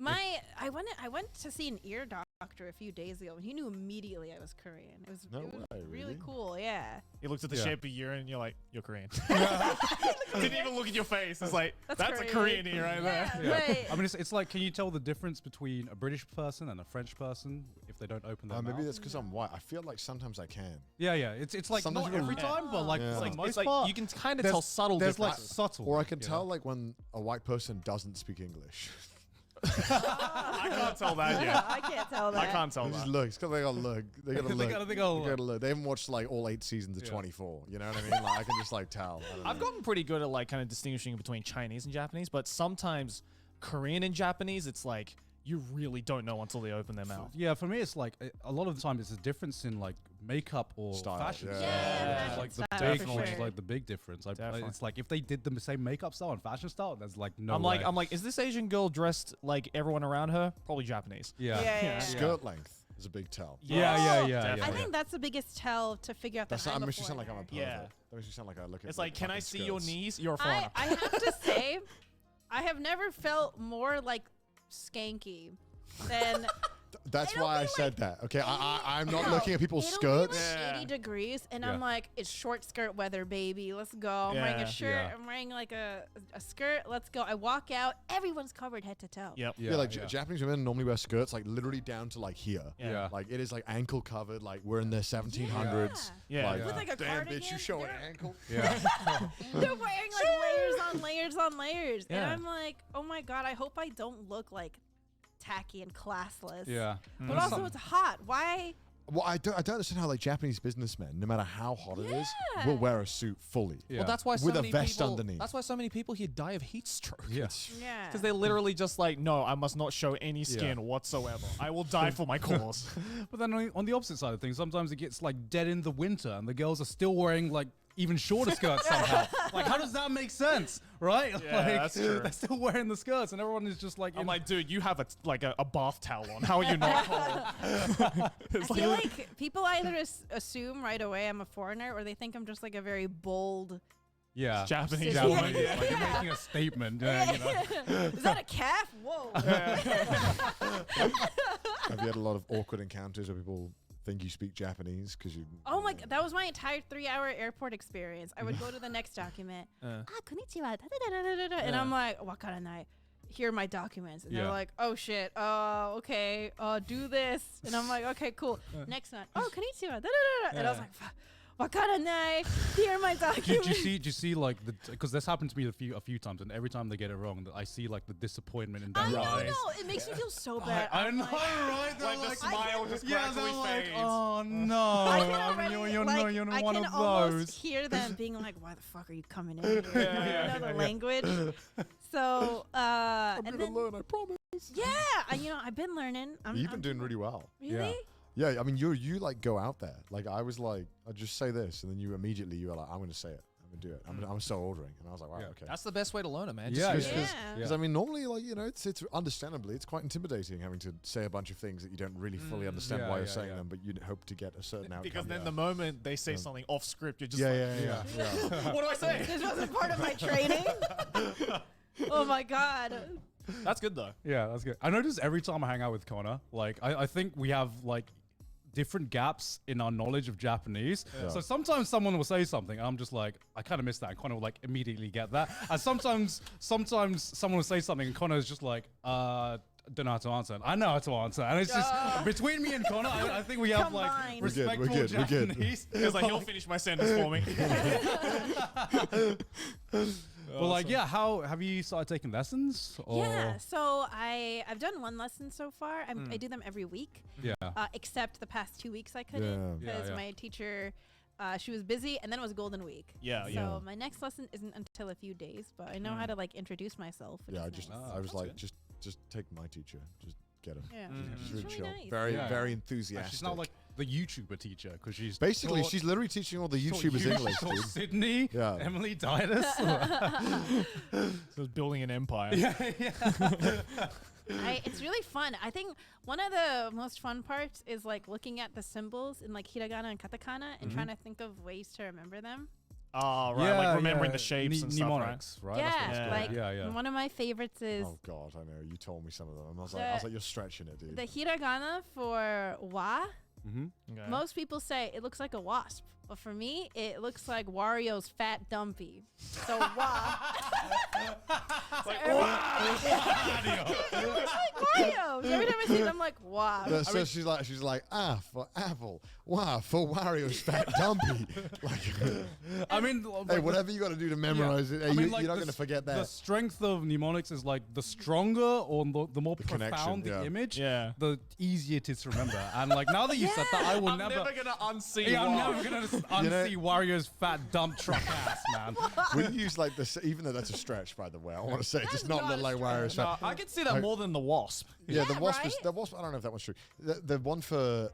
I went to see an ear doctor a few days ago, and he knew immediately I was Korean. It was, No it was way, really really? cool. Yeah, He looks at the Yeah. shape of your ear and you're like, you're Korean. Didn't even look at your face. It's like, that's a Korean ear right there. Yeah, right. I mean, it's like, can you tell the difference between a British person and a French person if they don't open their mouth? Maybe that's because I'm white. I feel like sometimes I can. Yeah. It's like Sometimes not you every can- time, but like Yeah. for the It's most like part, you can kind of there's- tell subtle there's like differences. subtle. Or I can you tell know? like when a white person doesn't speak English. I can't tell that yet. I can't tell that. I can't tell They just that. look. It's because they gotta look. They gotta They look. gotta They look. They haven't watched like all 8 seasons of Yeah. 24. You know what I mean? Like I can just like tell. I don't I've know. gotten pretty good at like kind of distinguishing between Chinese and Japanese, but sometimes Korean and Japanese, it's like you really don't know until they open their mouth. Yeah, for me, it's like a lot of the time it's a difference in like makeup or Style, fashion. yeah. style, Yeah, which is fashion like the style, big, for which is sure. like the big difference. Definitely. It's like if they did the same makeup style and fashion style, there's like no. I'm way. like, is this Asian girl dressed like everyone around her? Probably Japanese. yeah. Yeah. Skirt length is a big tell. Yeah. Definitely. I think that's the biggest tell to figure out That's that not, I'm that a makes you sound like I'm a foreigner. pervert. Yeah. That makes you sound like I look at. It's like, can I fucking see your skirts. knees? You're a foreigner. I have to say, I have never felt more like skanky than. That's It'll why I be said that. Okay, I'm not No, looking at people's it'll skirts. Be like Yeah. 80 degrees, and Yeah. I'm like, it's short skirt weather, baby. Let's go. I'm wearing Yeah. a shirt. Yeah. I'm wearing like a skirt. Let's go. I walk out. Everyone's covered head to toe. Yep. Yeah, like Japanese women normally wear skirts like literally down to like here. Yeah. Like it is like ankle covered. Like we're in the 1700s. Yeah. Like, With like a damn cardigan. bitch, you show an they're- ankle. Yeah. They're wearing like layers on layers on layers. And Yeah. I'm like, oh my God, I hope I don't look like tacky and classless. Yeah. But also, it's hot. Why? Well, I don't understand how like Japanese businessmen, no matter how hot it is, Yeah. will wear a suit fully. Yeah. Well, that's why so With a many vest people. underneath. That's why so many people here die of heat stroke. Yeah. Yeah. Because they're literally just like, no, I must not show any skin whatsoever. I will die for my cause. But then on the opposite side of things, sometimes it gets like dead in the winter, and the girls are still wearing like even shorter skirts somehow. Like, how does that make sense, right? Yeah, like, that's true. They're still wearing the skirts, and everyone is just like, I'm like, dude, you have a bath towel on. How are you not cold? I feel like people either assume right away I'm a foreigner, or they think I'm just like a very bold. yeah, Japanese Yeah. woman. Japanese, like you're making a statement. You know? Is that a calf? Whoa. Have you had a lot of awkward encounters where people think you speak Japanese because you? Oh my God, that was my entire 3-hour airport experience. I would go to the next document. Uh. Konnichiwa. And I'm like, wakaranai. Here are my documents. And they're Yeah. like, oh shit. Okay. Do this. And I'm like, okay, cool. Next one. Oh, konnichiwa. And I was like, wakaranai. Here are my documents. Do you see like because this happened to me a few times, and every time they get it wrong, I see like the disappointment in their I eyes. know. It makes me feel so bad. I I'm know, like, right? They're Like the like, smile just yeah, gradually they're like, fades. oh no, I can I mean, already, you're like, you're I one can of almost those. hear them being like, "Why the fuck are you coming in here?" You know the language. So, I'm and gonna then learn. I promise. yeah, I've been learning. You've been doing really well. Really? Yeah, I mean, you like go out there. Like I was like, I just say this, and then you were like, I'm gonna say it. I'm gonna do it. I'm still ordering, and I was like, wow, Yeah. okay. That's the best way to learn it, man. Yeah, Just use yeah. it. Yeah. Because I mean, normally, like it's understandably, it's quite intimidating having to say a bunch of things that you don't really fully understand Yeah, why you're yeah, saying yeah. them, but you hope to get a certain outcome. Because then the moment they say something off script, you're just yeah. what do I say? This wasn't part of my training. Oh my God. That's good though. Yeah, that's good. I notice every time I hang out with Connor, like I think we have like different gaps in our knowledge of Japanese. Yeah. So sometimes someone will say something, and I'm just like, I kind of missed that, and Connor will like immediately get that. And sometimes someone will say something, and Connor is just like, don't know how to answer. And I know how to answer, and it's just between me and Connor. I think we have like Combined. We're good, respectful we're good. Japanese. It's like he'll finish my sentence for me. But like, yeah, how have you started taking lessons? Or Yeah. So I've done one lesson so far. I do them every week, yeah. except the past 2 weeks I couldn't Yeah. because Yeah. my teacher. She was busy, and then it was Golden Week. Yeah, So yeah. my next lesson isn't until a few days, but I know how to like introduce myself. which Yeah, is nice. I was that's like, good. just take my teacher, just get him. Yeah. Just It's really really chill. nice. Very, Yeah. very Like, enthusiastic. she's not like the YouTuber teacher because she's Basically, taught- she's literally teaching all the taught YouTubers you- English, taught dude. Sydney, Yeah. Emily Didas. So it's building an empire. It's really fun. I think one of the most fun parts is like looking at the symbols in like hiragana and katakana and trying to think of ways to remember them. Oh, right. Like remembering the shapes and stuff, right? Mnemonics, right? That's what Yeah, it's called. like yeah. one of my favorites is Oh God, I know. You told me some of them. I was like, you're stretching it, dude. the hiragana for wa. Mm-hmm. Okay. Most people say it looks like a wasp, but for me, it looks like Wario's fat dumpy. So wa. Wario. So every time I see it, I'm like, wow. So she's like, for apple, for Wario's fat dumpy. Like, I mean, hey, whatever you got to do to memorize it, I mean, you're not going to forget The that. strength of mnemonics is like the stronger or the more connection, profound the yeah. image, Yeah. the easier it is to remember. And like now that you said that, I will I'm never gonna unsee. Yeah, I'm never gonna unsee Wario's fat dump truck ass, man. When you use like this, even though that's a stretch, by the way, I want to say, it does not not look a like Wario's No, fat. I can see that more than the wasp. Yeah, the Yeah, wasp right? is the wasp. I don't know if that one's true. The one for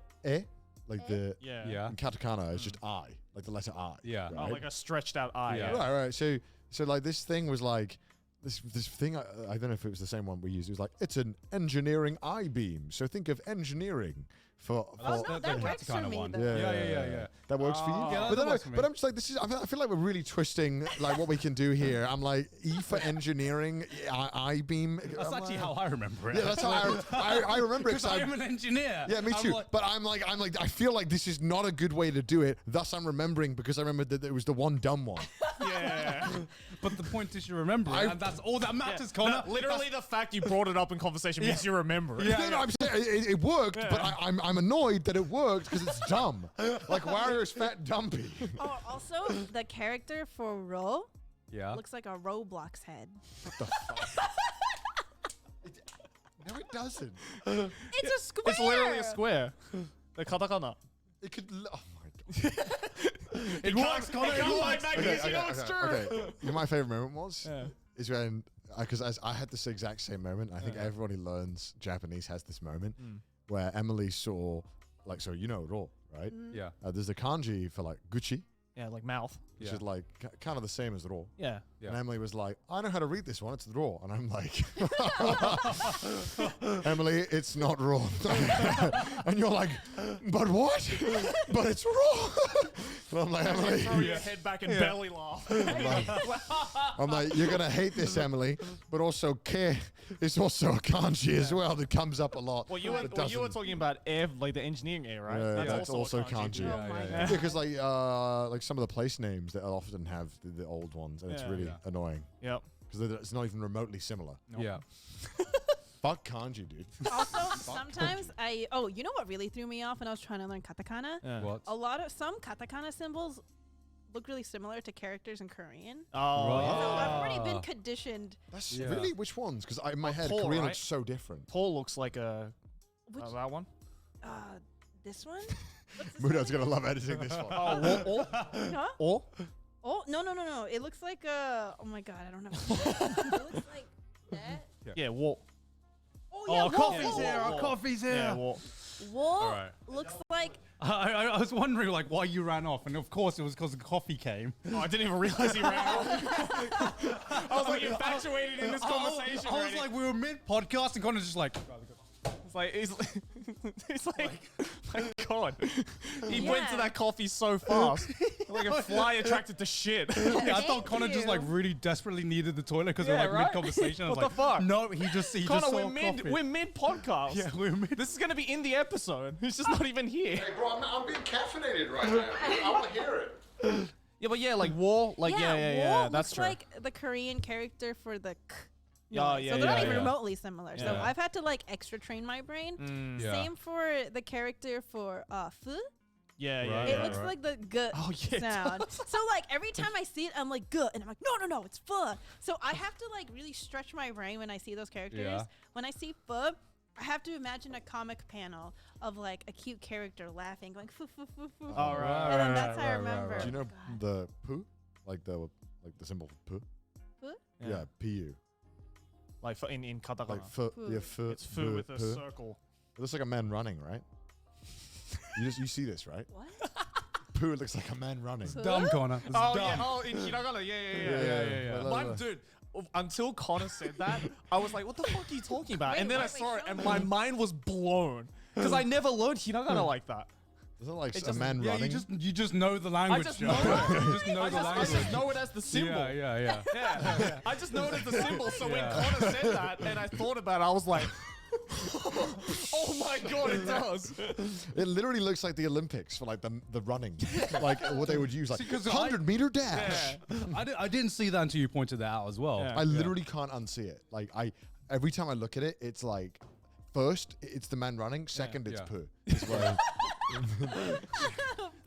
like the Yeah. in katakana is just I, like the letter I. Yeah. Oh, right? like a stretched out eye. Yeah. Right. So like this thing was like this thing. I don't know if it was the same one we used. It was like it's an engineering I beam. So think of engineering for. Oh, no, that works for me, though. Yeah. That works for you. Yeah, but that then works for me. but I'm just like this is. I feel like we're really twisting like what we can do here. I'm like E for engineering, I beam. That's actually how I remember it. Yeah, that's how I remember it. Because I am an engineer. Yeah, me I'm too. like- But I'm like, I feel like this is not a good way to do it. Thus, I'm remembering because I remember that it was the one dumb one. Yeah. But the point is you remember it, and that's all that matters, Connor. No, literally, the fact you brought it up in conversation means you remember it. Yeah. No, I'm saying it worked, but I'm annoyed that it worked because it's dumb. Like Wario's fat dumpy. Oh, also, the character for Ro Yeah. looks like a Roblox head. No, it doesn't. It's a square. It's literally a square. The katakana. It could. Oh my god. It works, Connor. It works. Okay. You know, my favorite moment was Yeah. is when because I had this exact same moment. I think everyone who learns Japanese has this moment where Emily saw like so you know Ro, right? Yeah. There's the kanji for like Gucci, Yeah, like mouth. which Yeah. is like kind of the same as Ro. Yeah. Yeah. And Emily was like, I know how to read this one. It's raw. And I'm like, Emily, it's not raw. And you're like, but what? But it's raw. And I'm like, Emily. Throw your head back and belly laugh. I'm like, you're going to hate this, Emily. But also, ke is also a kanji as well that comes up a lot. Well, you but were doesn't. talking about air, like the engineering air, right? Yeah, that's also kanji. Oh my yeah. god. Yeah, because like some of the place names that often have the old ones, and it's Yeah. really Yeah. annoying Yep. because it's not even remotely similar. Yeah. Fuck kanji, dude. Also, sometimes you know what really threw me off when I was trying to learn katakana? Yeah. What? Some katakana symbols look really similar to characters in Korean. Oh, Right. So yeah. I've already been conditioned. That's Yeah. really which ones? Because in my head, Paul, Korean right? looks so different. Paul looks like a Which, that one. this one? What's this Mudo's one gonna love editing this one. Oh, again? Huh? or Oh, no. It looks like oh my god, I don't know. It looks like that. yeah, war. Oh yeah, Our coffee's whoa, here. whoa, Our coffee's here. Yeah, war. Whoa, Alright. looks like I was wondering like why you ran off, and of course it was because the coffee came. Oh, I didn't even realize he ran off. I was like infatuated in this conversation. I was like, we were mid podcast, and Connor's just like, it's like, it's like, my God, he went to Yeah. that coffee so fast, like a fly attracted to shit. yeah, I Thank thought Connor just like you. really desperately needed the toilet because Yeah, we're like right? mid conversation. I was What like, the fuck? no, he just Connor, saw we're coffee. mid podcast. Yeah, we're mid. This is gonna be in the episode. He's just not even here. Hey, bro, I'm being caffeinated right now. I want to hear it. Yeah, but yeah, like war, like yeah, Whoa that's looks true. like the Korean character for the k. Yeah, noise. yeah, So they're yeah, not even yeah. remotely similar. So Yeah. I've had to like extra train my brain. Yeah. Same for the character for fu. Yeah, yeah, Right, It yeah. looks like the g Oh, yeah, it sound. So like every time I see it, I'm like g, and I'm like no, it's fu. So I have to like really stretch my brain when I see those characters. Yeah. When I see fu, I have to imagine a comic panel of like a cute character laughing, going fu fu fu fu. All right. And then that's how I remember. Do you know God. the pu? Like the symbol for pu? Fu? Yeah, pu. Like in katakana. Like fu. Fu. Yeah, fu. It's fu with a pu. circle. It looks like a man running, right? you see this, right? What? Pu looks like a man running. Fu? Dumb, Connor. It's Oh dumb. yeah, oh in hiragana, yeah. Like, Mine, dude, until Connor said that, I was like, what the fuck are you talking about? Wait, and then I wait, saw it show and me. my mind was blown. Because I never learned hiragana like that. Isn't it like It a just- man Yeah, running? you just know the language. just Joe. know it. You just know I the just language. know it as the symbol. Yeah. Yeah. I just know it as the symbol. So when God. Connor said that and I thought about it, I was like, oh my God, it does. It literally looks like the Olympics for like the running, like what they would use, like See, 'cause 100-meter dash. Yeah. I didn't see that until you pointed that out as well. Yeah. I literally can't unsee it. Like every time I look at it, it's like first it's the man running, second it's yeah. poo. It's like,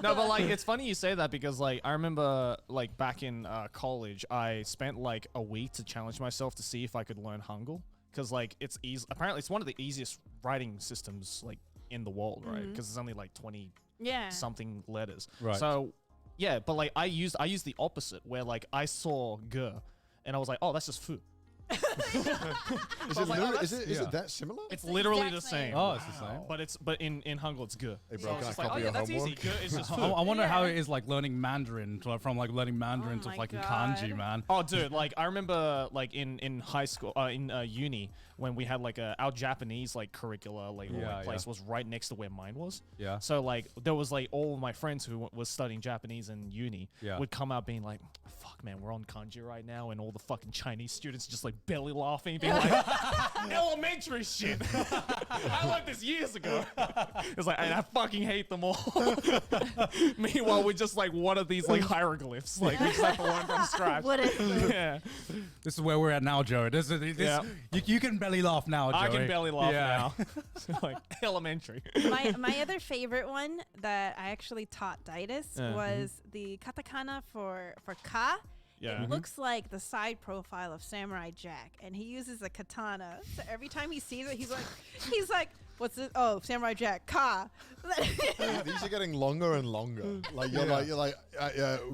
No, but like it's funny you say that because like I remember like back in college, I spent like a week to challenge myself to see if I could learn Hangul because like it's easy. Apparently, it's one of the easiest writing systems like in the world, right? Because it's only like 20 Yeah. something letters. Right. So yeah, but like I used the opposite where like I saw ge and I was like, oh, that's just fu. is was it like, oh, literally, is that's- it that similar? It's the literally exact the same. same. Oh, it's the same. But in Hangul it's ge. Hey So bro, it's can I just like, copy oh yeah, your that's easy. homework? Ge is just I, fu. I wonder how Yeah. it is like learning Mandarin from like learning Mandarin to my fucking God. kanji, man. Oh, dude, like I remember like in high school, in uni, when we had like our Japanese like curricula, like or, Yeah, like, place was right next to where mine was. Yeah. So like there was like all of my friends who was studying Japanese in uni Yeah. would come out being like, "Fuck, man, we're on kanji right now," and all the fucking Chinese students just like belly laughing, being like, "Elementary shit." I learned this years ago. It's like, and I fucking hate them all. Meanwhile, we're just like, what are these like hieroglyphs? Like we just have to learn from scratch. What is it? Yeah. This is where we're at now, Joey. Yeah. You can belly laugh now, Joey. I can belly laugh Yeah. now. So, like elementary. my other favorite one that I actually taught Ditus was the katakana for ka. Yeah. It looks like the side profile of Samurai Jack, and he uses a katana. So every time he sees it, he's like, "What's it? Oh, Samurai Jack, ka." These are getting longer and longer. Like you're like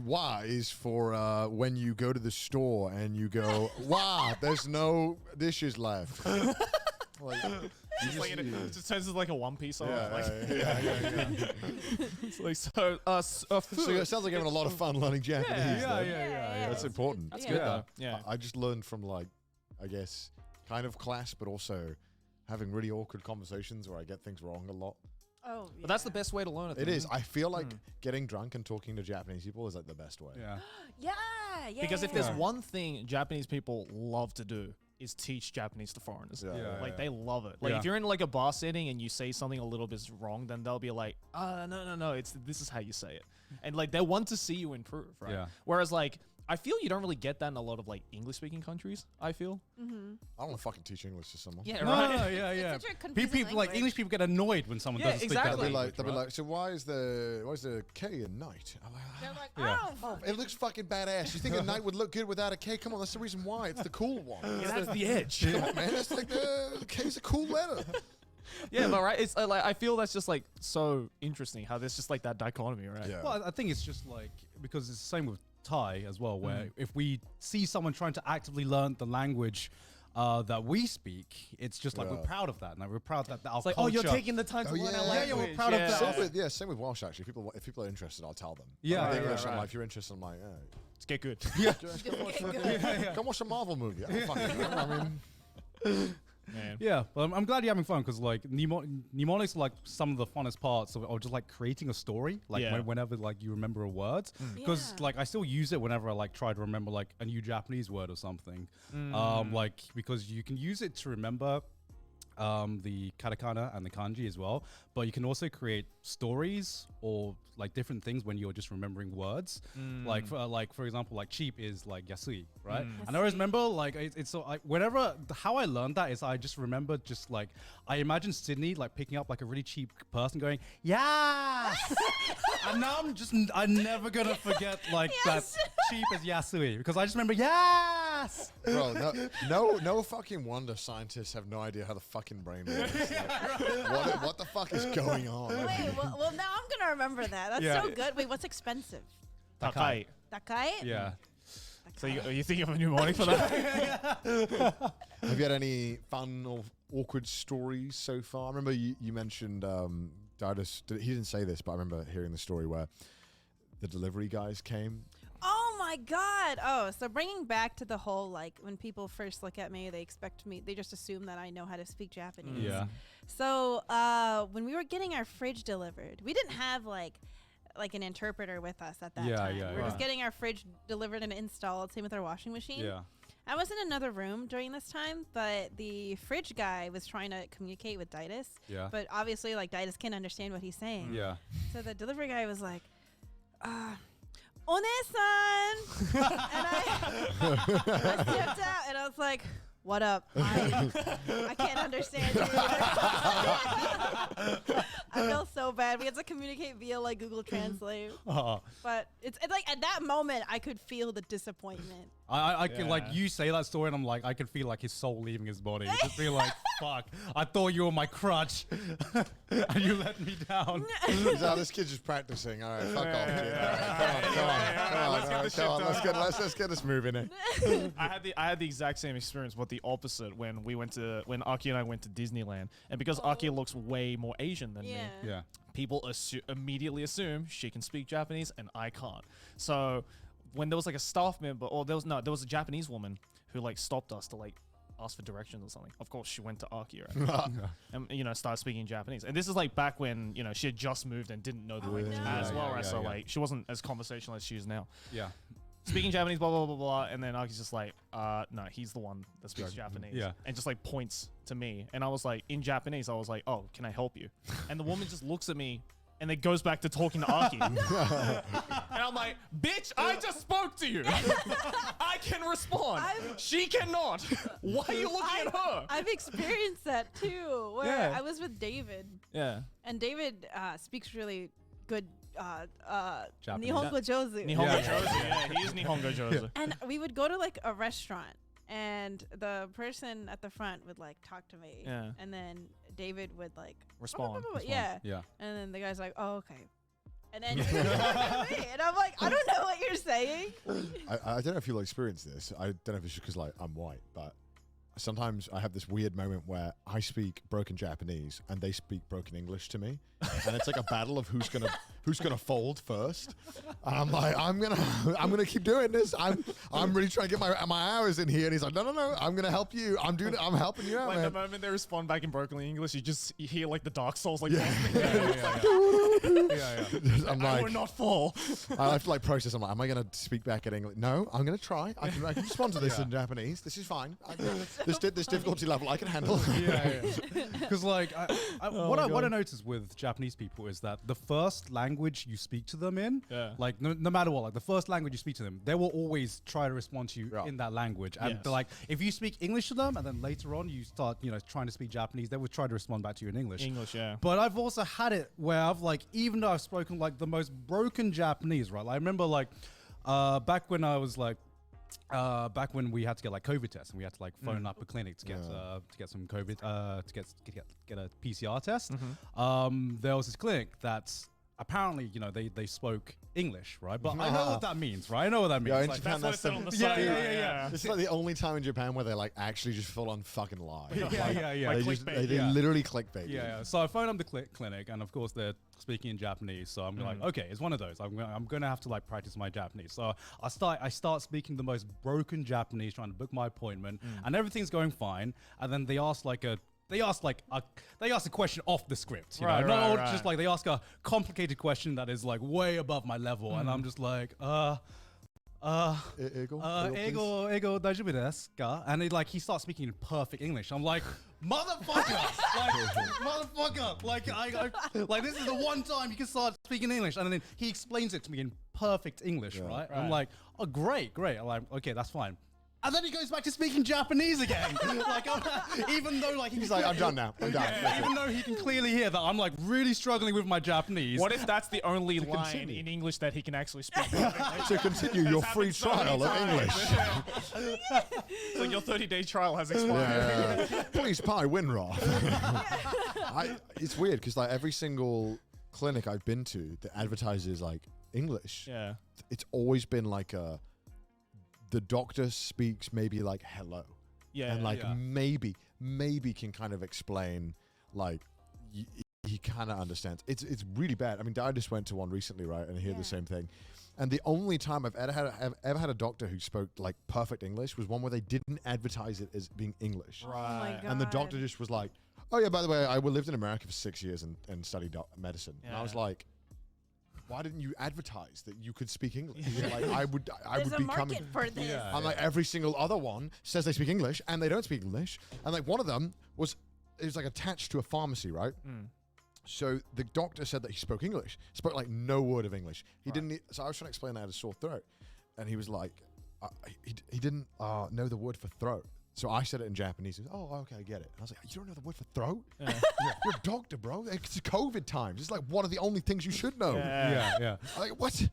wah is for when you go to the store and you go, "Wow, there's no dishes left." Like, you It's like it just turns into like a One Piece. yeah, It's like so. So it sounds like you're having a lot of fun learning Japanese. Yeah, though. yeah. That's important. That's Yeah. good though. Yeah. I just learned from like, I guess, kind of class, but also having really awkward conversations where I get things wrong a lot. Oh, But that's the best way to learn it. It though. is. I feel like getting drunk and talking to Japanese people is like the best way. Yeah. Yeah. Because if there's Yeah. one thing Japanese people love to do is teach Japanese to foreigners. Yeah. Like they love it. Like Yeah. if you're in like a bar setting and you say something a little bit wrong, then they'll be like, no, this is how you say it. And like they want to see you improve, right? Yeah. Whereas like I feel you don't really get that in a lot of like English speaking countries, I feel. I don't want to fucking teach English to someone. Yeah, No, right. no, yeah. such a confusing People like language. English people get annoyed when someone Yeah, doesn't exactly. speak They'll that be language, like, right? so why is the K in night? I'm like, They're like, Yeah. "Oh, fuck." it looks fucking badass. You think a knight would look good without a K? Come on, that's the reason why. It's the cool one. Yeah, that's the edge. Come on, man. That's like the K's a cool letter. Yeah, but right, it's like I feel that's just like so interesting how there's just like that dichotomy, right? Yeah. Well, I think it's just like because it's the same with Thai as well, where if we see someone trying to actively learn the language that we speak, it's just like we're Yeah. proud of that. Like we're proud that our It's like, culture. oh, you're taking the time to Oh, learn yeah. our Yeah, language. yeah, we're proud of that. Same with Welsh actually. If people are interested, I'll tell them. Yeah, Like, right, English, right, I'm right. like, if you're interested, I'm like, Let's get good. come watch a Marvel movie. I don't fucking know. I mean, Man. Yeah, but I'm glad you're having fun because like mnemonics are like some of the funnest parts of it, or just like creating a story, like Yeah. whenever like you remember a word, because Yeah. like I still use it whenever I like try to remember like a new Japanese word or something, like because you can use it to remember the katakana and the kanji as well, but you can also create stories or like different things when you're just remembering words. Like for example, like cheap is like yasui, right? And I always remember like it's so like whenever how I learned that is I just remember just like I imagine Sydney like picking up like a really cheap person going yes, and now I'm never gonna forget like Yes. that cheap is yasui because I just remember yes. bro, no fucking wonder scientists have no idea how the fucking brain works. Like, what the fuck is going on? Wait, well, now I'm gonna remember that. That's Yeah. so good. Wait, what's expensive? Takai. Takai? Yeah. So you think of a mnemonic for that? Have you had any fun or awkward stories so far? I remember you mentioned Dardis. He didn't say this, but I remember hearing the story where the delivery guys came. Oh my my God. Oh, so bringing back to the whole, like, when people first look at me, they just assume that I know how to speak Japanese. Yeah. So when we were getting our fridge delivered, we didn't have like an interpreter with us at that time. Yeah, We were just right. getting our fridge delivered and installed. Same with our washing machine. Yeah. I was in another room during this time, but the fridge guy was trying to communicate with Daitis. Yeah. But obviously, like, Daitis can't understand what he's saying. Yeah. So the delivery guy was like, One-san! And I stepped out and I was like, what up? I can't understand you. I felt so bad. We had to communicate via like Google Translate. But it's like at that moment I could feel the disappointment. I can like Yeah. you say that story and I'm like I can feel like his soul leaving his body. Just be like, fuck, I thought you were my crutch and you let me down. So this kid's just practicing. All right, fuck off, kid. All right, come on. Let's get this moving in. I had the exact same experience, but the opposite when Aki and I went to Disneyland, and because Aki looks way more Asian than me, Yeah. people immediately assume she can speak Japanese and I can't. So when there was like a staff member, or there was a Japanese woman who like stopped us to like ask for directions or something. Of course, she went to Aki, right? And started speaking Japanese. And this is like back when she had just moved and didn't know the language as well, right? So like she wasn't as conversational as she is now. Yeah. Speaking Japanese, blah, blah, blah, blah. And then Aki's just like, no, he's the one that speaks Japanese. Yeah. And just like points to me. And I was like, in Japanese, I was like, oh, can I help you? And the woman just looks at me and then goes back to talking to Aki. And I'm like, bitch, I just spoke to you. I can respond. She cannot. Why are you looking at her? I've experienced that too, where Yeah. I was with David, Yeah. and David speaks really good Japanese. Nihongo Jozu. Nihongo Yeah. Jozu. Yeah, he is Nihongo Jozu. And we would go to like a restaurant, and the person at the front would like talk to me, Yeah. and then David would like Respond. yeah, Yeah. and then the guy's like, oh, okay. And then you're talking to me, and I'm like, I don't know what you're saying. I don't know if you'll experience this. I don't know if it's just because like I'm white, but sometimes I have this weird moment where I speak broken Japanese and they speak broken English to me, and it's like a battle of who's gonna fold first. And I'm like, I'm gonna keep doing this. I'm really trying to get my hours in here, and he's like, no, I'm gonna help you. I'm helping you out, Like the man. moment they respond back in broken English, you hear like the Dark Souls like, Yeah. I'm I like, will not fall. I have to like process. I'm like, am I gonna speak back in English? No, I'm gonna try. I can respond to this in Japanese. This is fine. This difficulty level I can handle. Because like what I notice with Japanese people is that the first language you speak to them in, like no matter what, like the first language you speak to them, they will always try to respond to you in that language. And like if you speak English to them and then later on you start trying to speak Japanese, they will try to respond back to you in English. Yeah. But I've also had it where I've like, even though I've spoken like the most broken Japanese, right? Like, I remember like back when I was like, back when we had to get like COVID tests and we had to like phone up a clinic to get some COVID to get a PCR test. There was this clinic that's apparently they spoke English, right? But I know what that means, right? I know what that means. Yeah, in Like, Japan, That's what it said on the Yeah, side. yeah, right? yeah, yeah. This is like the only time in Japan where they like actually just full on fucking lie. Yeah. Like They just clickbait. they literally clickbait. you. Yeah. So I phoned up the clinic, and of course they're speaking in Japanese. So I'm like, okay, it's one of those. I'm gonna have to like practice my Japanese. So I start speaking the most broken Japanese, trying to book my appointment, and everything's going fine. And then they ask a question off the script, Right, not right. just like they ask a complicated question that is like way above my level, and I'm just like, Ego, ego daijoubu desu ka? And he starts speaking in perfect English. I'm like, motherfucker, like this is the one time you can start speaking English. And then he explains it to me in perfect English, right? I'm like, oh, great. I'm like, okay, that's fine. And then he goes back to speaking Japanese again. Even though He's like, I'm done now. I'm done. even though he can clearly hear that I'm like really struggling with my Japanese. What if that's the only line continue. in English that he can actually speak? To continue your free trial of English. So your 30-day trial has expired. Please pie Winroth. It's weird because like every single clinic I've been to that advertises like English, Yeah. it's always been like the doctor speaks maybe like hello. Yeah. And like Yeah. maybe can kind of explain like he he kind of understands. It's really bad. I mean, I just went to one recently, right, and I hear Yeah. the same thing. And the only time I've ever had a doctor who spoke like perfect English was one where they didn't advertise it as being English. Oh my god. And the doctor just was like, "Oh yeah, by the way, I lived in America for 6 years and studied medicine." And I was Yeah. like, "Why didn't you advertise that you could speak English?" Like I would There's a be market coming. for this. Yeah. And like every single other one says they speak English and they don't speak English. And like one of them was like attached to a pharmacy, right? So the doctor said that he spoke English, spoke like no word of English. He didn't. So I was trying to explain that I had a sore throat, and he was like, he didn't know the word for throat. So I said it in Japanese. He was, "Oh, okay, I get it." And I was like, "You don't know the word for throat? You're a doctor, bro. It's COVID times. It's like one of the only things you should know." Yeah. Like what?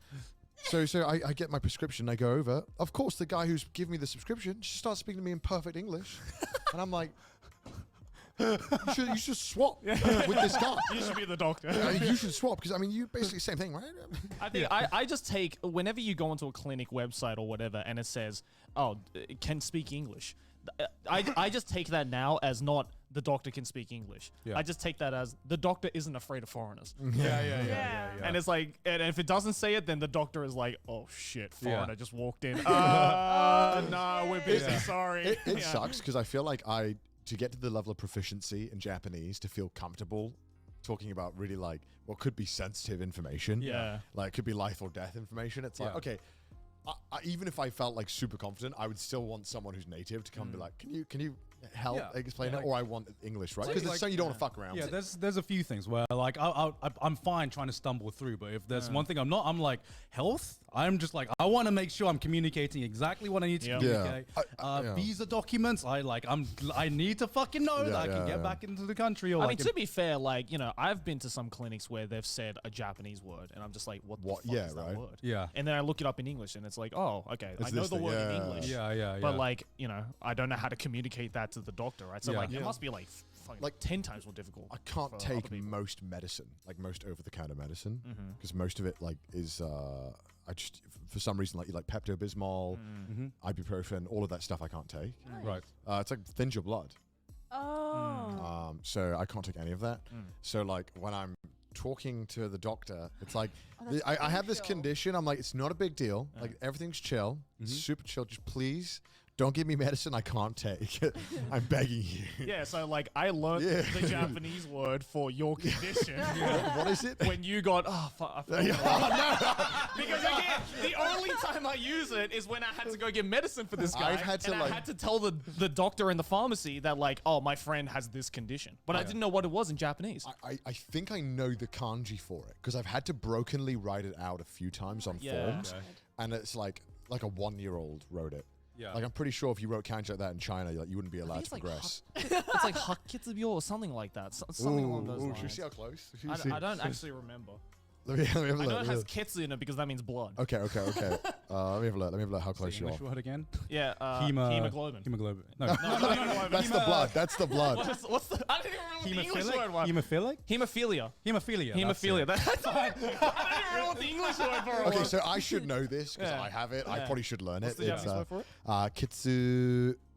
So I get my prescription. I go over. Of course, the guy who's giving me the subscription just starts speaking to me in perfect English, and I'm like, you should swap with this guy. You should be the doctor. You should swap because I mean, you basically same thing, right? I think I just take whenever you go onto a clinic website or whatever and it says, "Oh, can speak English." I just take that now as not the doctor can speak English. Yeah. I just take that as the doctor isn't afraid of foreigners. Yeah. And it's like, and if it doesn't say it, then the doctor is like, "Oh shit, foreigner just walked in. No, we're busy. Yeah. Sorry." It sucks because I feel like to get to the level of proficiency in Japanese to feel comfortable talking about really like what could be sensitive information. Yeah. Like it could be life or death information. It's like, Yeah. okay, even if I felt like super confident, I would still want someone who's native to come and be like, can you help Yeah. explain Like- it? Or I want English, right? Like- Because it's something you don't want to fuck around Yeah, with. there's a few things where like I'm fine trying to stumble through, but if there's one thing I'm not, I'm like health. I'm just like I want to make sure I'm communicating exactly what I need to Yeah. communicate. Yeah. Visa documents, I need to fucking know that I can get yeah. back into the country. Or I like mean, to be fair, like, you know, I've been to some clinics where they've said a Japanese word, and I'm just like, what the fuck Yeah, is that right. word? Yeah. And then I look it up in English, and it's like, oh, okay, It's I know this the thing, word in yeah. English. yeah. But like, you know, I don't know how to communicate that to the doctor, right? So Yeah. like, it Yeah. must be like fucking Like, 10 times more difficult. I can't for take other people. most medicine, like most over-the-counter medicine, Mm-hmm. because most of it like is I just for some reason like Pepto-Bismol, Mm. ibuprofen, all of that stuff I can't take. right. It's like thins your blood. Oh. So I can't take any of that. So like when I'm talking to the doctor, it's like I have this crucial. condition. I'm like, it's not a big deal. Like everything's chill, it's super chill. Just please don't give me medicine I can't take. I'm begging you. Yeah, so like, I learned Yeah. the Japanese word for your condition. What is it? When you got, oh, fuck. I forgot. Because again, the only time I use it is when I had to go get medicine for this guy. I've had to, and like- I had to tell the doctor in the pharmacy that like, oh, my friend has this condition. But I didn't know what it was in Japanese. I think I know the kanji for it because I've had to brokenly write it out a few times on Yeah. forms, and it's like a 1-year-old wrote it. Yeah. Like I'm pretty sure if you wrote kanji like that in China, like you wouldn't be allowed it's to like progress. It's like hakitsubyo or something like that. Something along those Ooh, lines. should we see how close? Should we see? I don't actually remember. Let me have a I look. know let it me has have- ketsu in it because that means blood. Okay. Let me have a look. Let me have a look how close you are. English word again? Yeah, Hemoglobin. hemoglobin. No. Hemoglobin. That's the blood. That's the blood. What's the? I don't even remember what the English word was. Hemophilic? Hemophilia. Hemophilia. Hemophilia. I don't even remember what the English word for it Okay, was. so I should know this because Yeah. I have it. I Yeah. probably should learn What's it. the Japanese word for it?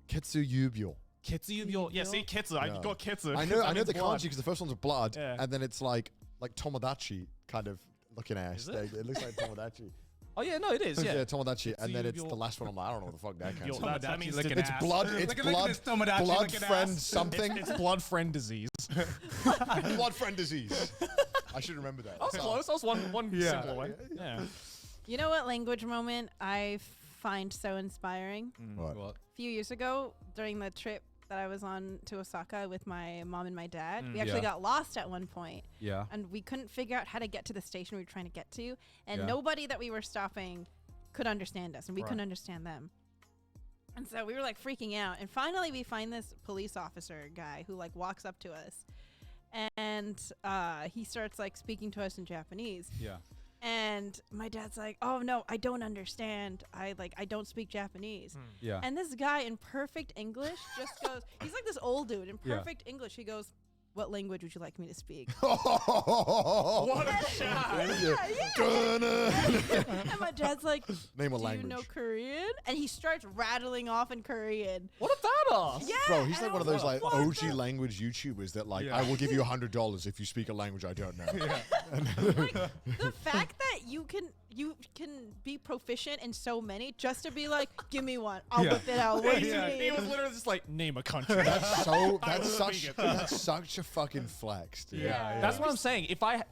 Ketsuyubyo. Ketsu. Yeah, see, ketsu. I Yeah. got ketsu. I That know means the blood. kanji because the first one's blood, Yeah. and then it's like tomodachi kind of looking ass. Is it? It looks like tomodachi. Oh yeah, no, it is. Yeah, Yeah. tomodachi, and then it's the Ketsuyubyo. last one. I don't know what the fuck that counts. Yo, as. that means looking to- It's blood. It's Look at blood. this Tomodachi Blood looking friend ass. something. It's blood friend disease. Blood friend disease. I should remember that. I was close. I was one Yeah. simple way. Yeah. You know what language moment I find so inspiring? What? What? A few years ago, during the trip that I was on to Osaka with my mom and my dad, we actually Yeah. got lost at one point, Yeah. and we couldn't figure out how to get to the station we were trying to get to, and Yeah. nobody that we were stopping could understand us, and we Right. couldn't understand them. And so we were like freaking out, and finally we find this police officer guy who like walks up to us, and he starts like speaking to us in Japanese. Yeah. And my dad's like, "Oh no, I don't understand. I don't speak Japanese." Yeah. And this guy in perfect English just goes, he's like this old dude in Yeah. perfect English. He goes, what language would you like me to speak? What a shot. And my dad's like, Name a do language. you know Korean? And he starts rattling off in Korean. What a badass. Yeah, Bro, he's and like I one of was those like what OG the- language YouTubers that like, Yeah. I will give you $100 if you speak a language I don't know. Like, the fact that you can be proficient in so many just to be like, give me one, I'll Yeah. whip it out. What do you Yeah. mean? He was literally just like, name a country. That's so. I That's will such. speak it. That's such a fucking flex, dude. Yeah. That's what I'm saying. If I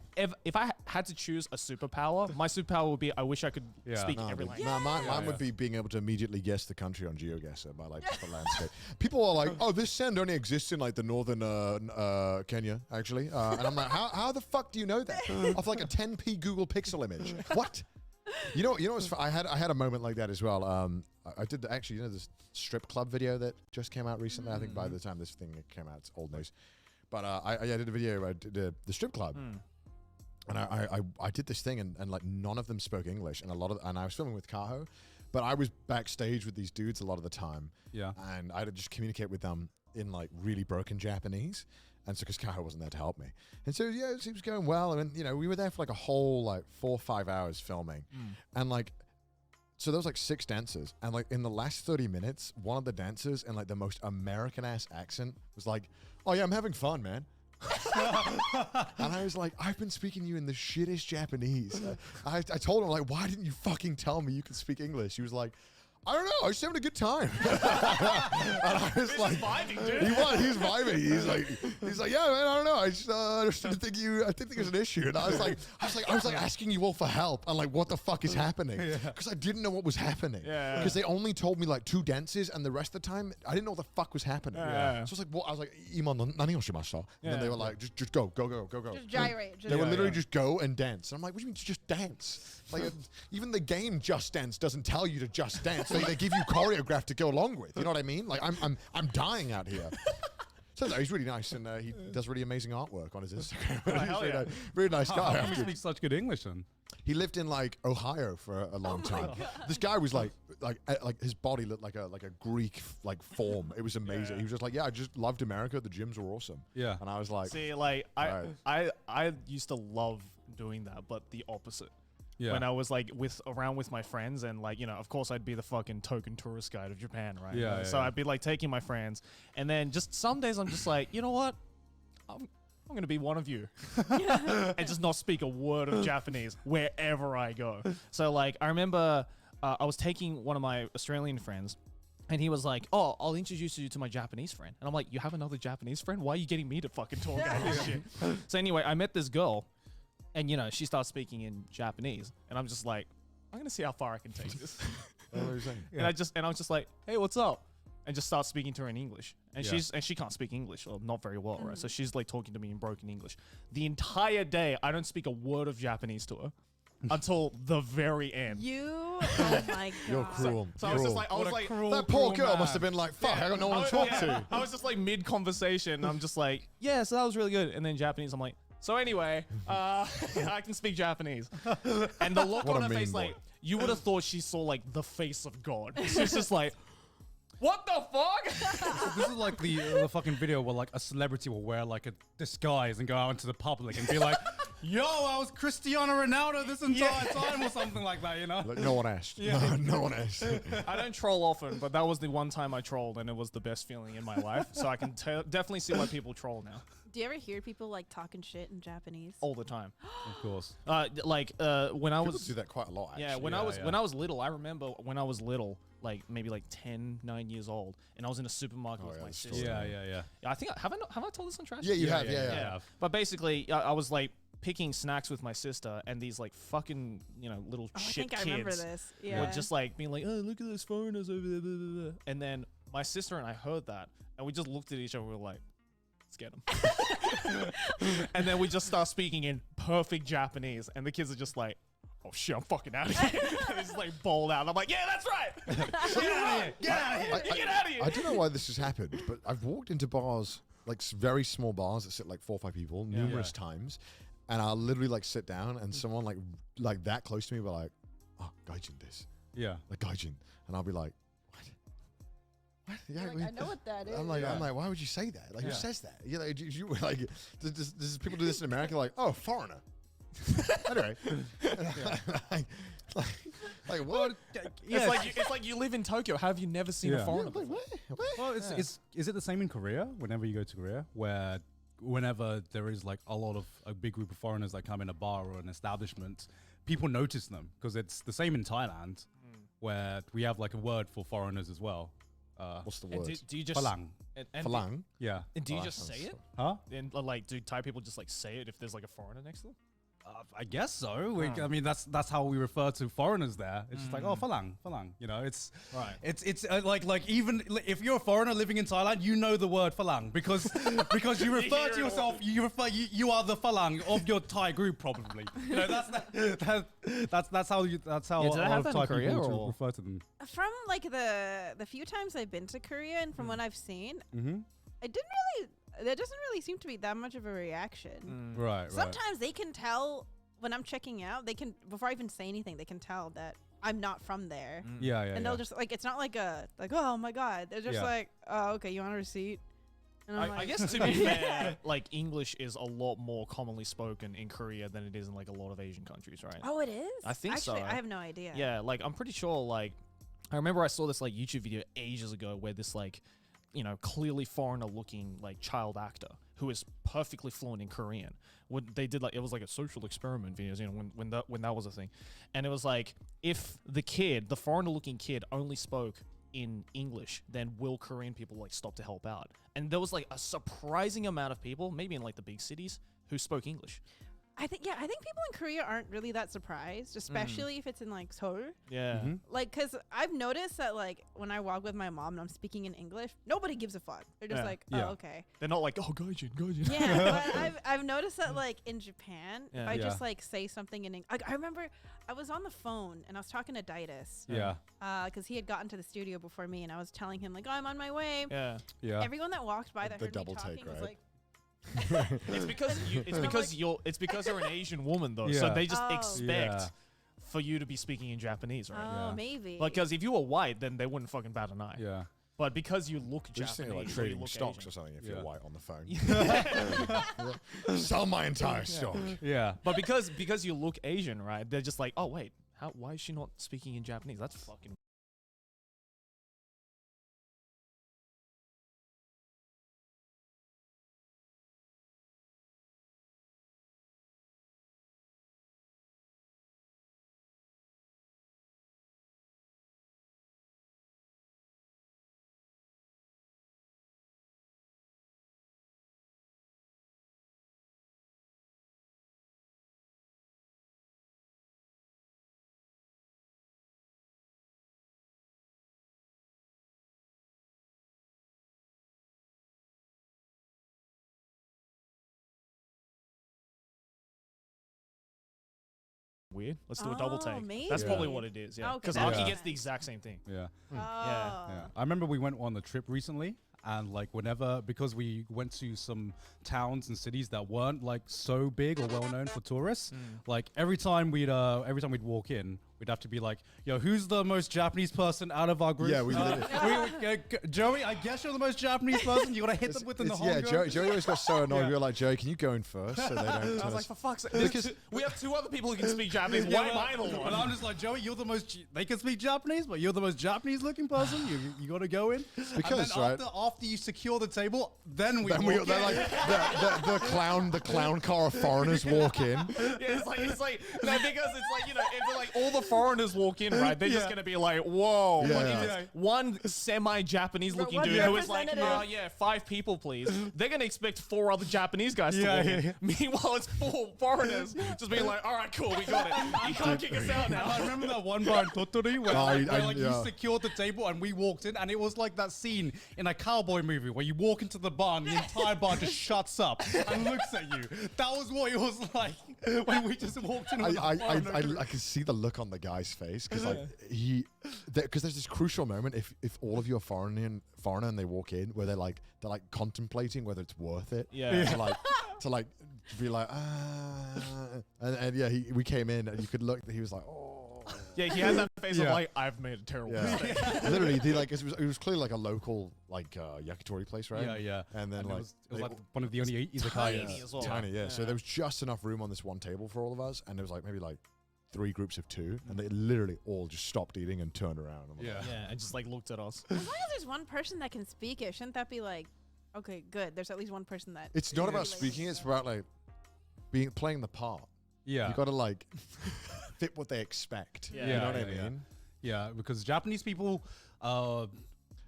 had to choose a superpower, my superpower would be I wish I could Yeah. speak No, every dude. language. No, mine would be being able to immediately guess the country on GeoGuessr by like just the landscape. People are like, "Oh, this sand only exists in like the northern Kenya, actually," and I'm like, "How the fuck do you know that?" Off like a 10p Google Pixel image. What? You know what's I had a moment like that as well. I did actually, this strip club video that just came out recently. I think by the time this thing came out, it's old news. But I did a video. I did the strip club. And I did this thing and like none of them spoke English and I was filming with Kaho, but I was backstage with these dudes a lot of the time. Yeah. And I had to just communicate with them in like really broken Japanese. And so because Kaho wasn't there to help me. And so yeah, it was going well. And we were there for like a whole like 4 or 5 hours filming. And like so there was like 6 dancers. And like in the last 30 minutes, one of the dancers in like the most American ass accent was like, "Oh yeah, I'm having fun, man." And I was like, I've been speaking to you in the shittest Japanese. I told him, like, why didn't you fucking tell me you could speak English? He was like, I don't know, I was just having a good time. And I was like, vibing, dude. he's vibing. He's like, yeah, man, I don't know. I just didn't think I didn't think it was an issue. And I was like asking you all for help. And like, what the fuck is happening? Because I didn't know what was happening. Yeah. Because they only told me like 2 dances, and the rest of the time, I didn't know what the fuck was happening. Yeah. So I was like, I was like, "Imon, nani o shimashita?" And then they were like, just go. Just gyrate. They would literally yeah. just go and dance. And I'm like, what do you mean just dance? Like, even the game Just Dance doesn't tell you to just dance. They give you choreograph to go along with. You know what I mean? Like, I'm dying out here. So no, he's really nice, and he does really amazing artwork on his Instagram. He's hell really, yeah. really nice guy. How do you speak such good English then? He lived in like Ohio for a long time. This guy was like his body looked like a Greek like form. It was amazing. He was just like, yeah, I just loved America. The gyms were awesome. Yeah. And I was like, See, like Right. I used to love doing that, but the opposite. Yeah. When I was like around with my friends, and like, of course I'd be the fucking token tourist guide of Japan, right? Yeah, So yeah. I'd be like taking my friends, and then just some days I'm just like, you know what? I'm gonna be one of you, and just not speak a word of Japanese wherever I go. So like I remember I was taking one of my Australian friends. And he was like, "Oh, I'll introduce you to my Japanese friend." And I'm like, "You have another Japanese friend? Why are you getting me to fucking tour guide this shit?" So anyway, I met this girl, and she starts speaking in Japanese, and I'm just like, "I'm gonna see how far I can take this." what are you saying? And I was just like, "Hey, what's up?" And just start speaking to her in English. And Yeah. she can't speak English, or not very well, right? So she's like talking to me in broken English. The entire day, I don't speak a word of Japanese to her until the very end. Oh my god. You're cruel. So I was just like, That poor girl must have been like, fuck, I got no one to talk to. I was just like mid conversation. I'm just like, yeah, so that was really good. And then Japanese, I'm like, so anyway, I can speak Japanese. And the look What on a her face, mean like, you would have thought she saw like the face of God. She's just like, what the fuck? This is like the fucking video where like a celebrity will wear like a disguise and go out into the public and be like, "Yo, I was Cristiano Ronaldo this entire time," or something like that, Like, no one asked. No one asked. I don't troll often, but that was the one time I trolled, and it was the best feeling in my life. So I can definitely see why people troll now Do you ever hear people like talking shit in Japanese? all the time. Of course. When I People was do that quite a lot, actually. Yeah, when I was little, I remember when I was little, like maybe like 10, 9 years old, and I was in a supermarket with yeah, my the sister. story. Yeah. I think have I told this on Trash? Yeah, you have. yeah, Yeah. yeah. But basically, I was like picking snacks with my sister, and these like fucking little Oh, I shit think I remember kids this. Yeah. were just like being like, "Oh, look at those foreigners over there," blah, blah, blah. And then my sister and I heard that, and we just looked at each other. We were like, "Let's get them." And then we just start speaking in perfect Japanese, and the kids are just like, "Oh shit, I'm fucking out of here." And it's like bowled out. I'm like, "Yeah, that's right. Get out of here. Get out of here. Get out of here." I don't know why this has happened, but I've walked into bars, like very small bars that sit like 4 or 5 people, numerous times, and I'll literally like sit down, and someone like that close to me will like, "Oh, gaijin this," Yeah. like gaijin, and I'll be like, Yeah, Like, I know what that is. I'm like, why would you say that? Like, who says that? You know, you like, does people do this in America? Like, oh, foreigner. Anyway, like what? It's like you live in Tokyo. How have you never seen a foreigner before? Well, is it the same in Korea? Whenever you go to Korea, where whenever there is like a big group of foreigners that come in a bar or an establishment, people notice them because it's the same in Thailand, where we have like a word for foreigners as well. What's the And word? do you just Falang. Falang. Yeah. And do you Oh, that just say sounds it? Huh? And like, do Thai people just like say it if there's like a foreigner next to them? I guess so. I mean, that's how we refer to foreigners there. It's just like, oh, falang. You know, it's Right. It's like even if you're a foreigner living in Thailand, you know the word falang because you refer to yourself. You are the falang of your Thai group, probably. You know, that's how Yeah, do a lot they have of that Thai in Korea, people or? refer to them. From like the few times I've been to Korea and from what I've seen, there doesn't really seem to be that much of a reaction. Right. Sometimes they can tell when I'm checking out. They can, before I even say anything, they can tell that I'm not from there. Yeah. And they'll just like, it's not like oh my god. They're just like, oh, okay, you want a receipt? And I'm I like, guess to be fair, like English is a lot more commonly spoken in Korea than it is in like a lot of Asian countries, right? oh, it is. I think Actually, so. I have no idea. Yeah, like I'm pretty sure. Like, I remember I saw this like YouTube video ages ago where this like, you know, clearly foreigner-looking like child actor who is perfectly fluent in Korean. When they did like, it was like a social experiment videos, you know, when that was a thing, and it was like if the foreigner-looking kid only spoke in English, then will Korean people like stop to help out? And there was like a surprising amount of people, maybe in like the big cities, who spoke English. I think people in Korea aren't really that surprised, especially if it's in like Seoul. Yeah. Like, cause I've noticed that like when I walk with my mom and I'm speaking in English, nobody gives a fuck. They're just Yeah. like, Yeah. oh, okay. They're not like, oh, gaijin. Yeah, but I've noticed that like in Japan, Yeah. if I Yeah. just like say something in English, I remember I was on the phone and I was talking to Ditus, Yeah. cause he had gotten to the studio before me, and I was telling him like, oh, I'm on my way. Yeah. Yeah. Everyone that walked by that The heard me double talking take, was right? like, It's because it's because you're an Asian woman though, Yeah. so they just Oh. expect Yeah. for you to be speaking in Japanese, right? oh, Yeah. maybe. Because if you were white, then they wouldn't fucking bat an eye. Yeah. But because you look You're just Japanese, thinking like or you trading look stocks Asian. or something if Yeah. you're white on the phone. Sell my entire stock. Yeah. But because you look Asian, right? They're just like, oh wait, why is she not speaking in Japanese? That's fucking. Weird. Let's do a double Oh, take. That's maybe. probably what it is. Yeah. Okay, Because that Aki makes gets the exact same thing. Yeah. Oh. Yeah. I remember we went on a trip recently, and like because we went to some towns and cities that weren't like so big or well known for tourists, like every time we'd walk in, we'd have to be like, yo, who's the most Japanese person out of our group? Yeah, we Joey, I guess you're the most Japanese person. You gotta hit them with the yeah, Nihongo. Joey always got so annoyed. Yeah. We were like, Joey, can you go in first? So they don't I tell was us. like, for fuck's sake, because we have two other people who can speak Japanese. Why am I the one? And I'm just like, Joey, you're the most. They can speak Japanese, but you're the most Japanese looking person. You got to go in. Because, and then after you secure the table, then we. Then they're like the clown car of foreigners walk in. Yeah, it's like no, because it's like, you know, if like all the foreigners walk in, right? They're just gonna be like, whoa. Yeah. But if it's one semi-Japanese looking one dude who is like, representative. yeah, 5 people, please. They're gonna expect 4 other Japanese guys to Yeah, walk yeah, in. yeah. Meanwhile, it's 4 foreigners just being like, all right, cool, we got it. You can't kick us out now. I remember that one bar in Totino where, yeah. you secured the table and we walked in, and it was like that scene in a cowboy movie where you walk into the bar and the entire bar just shuts up and looks at you. That was what it was like when we just walked in. I can see the look on the guy's face because like because there's this crucial moment if all of you are foreigner and they walk in where they're like contemplating whether it's worth it. Yeah. To be like and yeah we came in and you could look. He was like, oh. Yeah, he had that face of Yeah. like, I've made a terrible Yeah. mistake. Literally, it was clearly like a local yakitori place, right? Yeah, yeah. And then And like it was they- like one of the only izakayas. Tiny as well. tiny, yeah. So Yeah. there was just enough room on this one table for all of us, and there was like maybe like 3 groups of 2, and they literally all just stopped eating and turned around. I'm like, Yeah. Yeah, and just like looked at us. As long as there's one person that can speak it, shouldn't that be like, okay, good. There's at least one person that. It's not about relates speaking; to it's that. about like playing the part. Yeah. You got to like fit what they expect. Yeah. You know what I Yeah, mean? Yeah, because Japanese people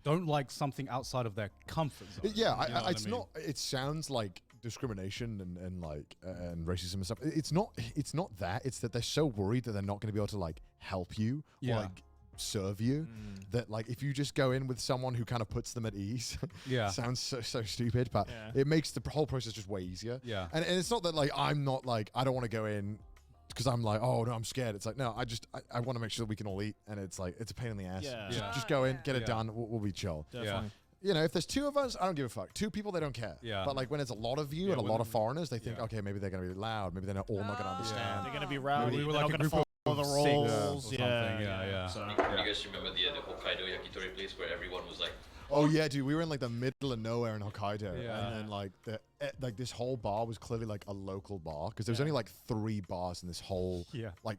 don't like something outside of their comfort zone. Yeah, you know what it's I mean? not. It sounds like discrimination and like and racism and stuff. It's not. It's not that. It's that they're so worried that they're not going to be able to like help you Yeah. or like serve you. That like if you just go in with someone who kind of puts them at ease. Yeah. sounds so stupid, but Yeah. it makes the whole process just way easier. Yeah. And it's not that like I'm not like I don't want to go in because I'm like, oh no, I'm scared. It's like no, I want to make sure that we can all eat, and it's like it's a pain in the ass. Yeah. Just Yeah. go in, Yeah. get it Yeah. done. We'll be chill. Definitely. You know, if there's 2 of us, I don't give a fuck. 2 people, they don't care. Yeah. But like when it's a lot of you Yeah, and a when lot of the- foreigners, they think, yeah. okay, maybe they're gonna be loud. Maybe they're not all not gonna Oh. understand. They're gonna be We rowdy. were They're like not a gonna group follow the of 6 rules. or something. Yeah. So, You guys remember the Hokkaido yakitori place where everyone was like, Oh yeah, dude, we were in like the middle of nowhere in Hokkaido, Yeah. and then like like this whole bar was clearly like a local bar because there was only like 3 bars in this whole Yeah. like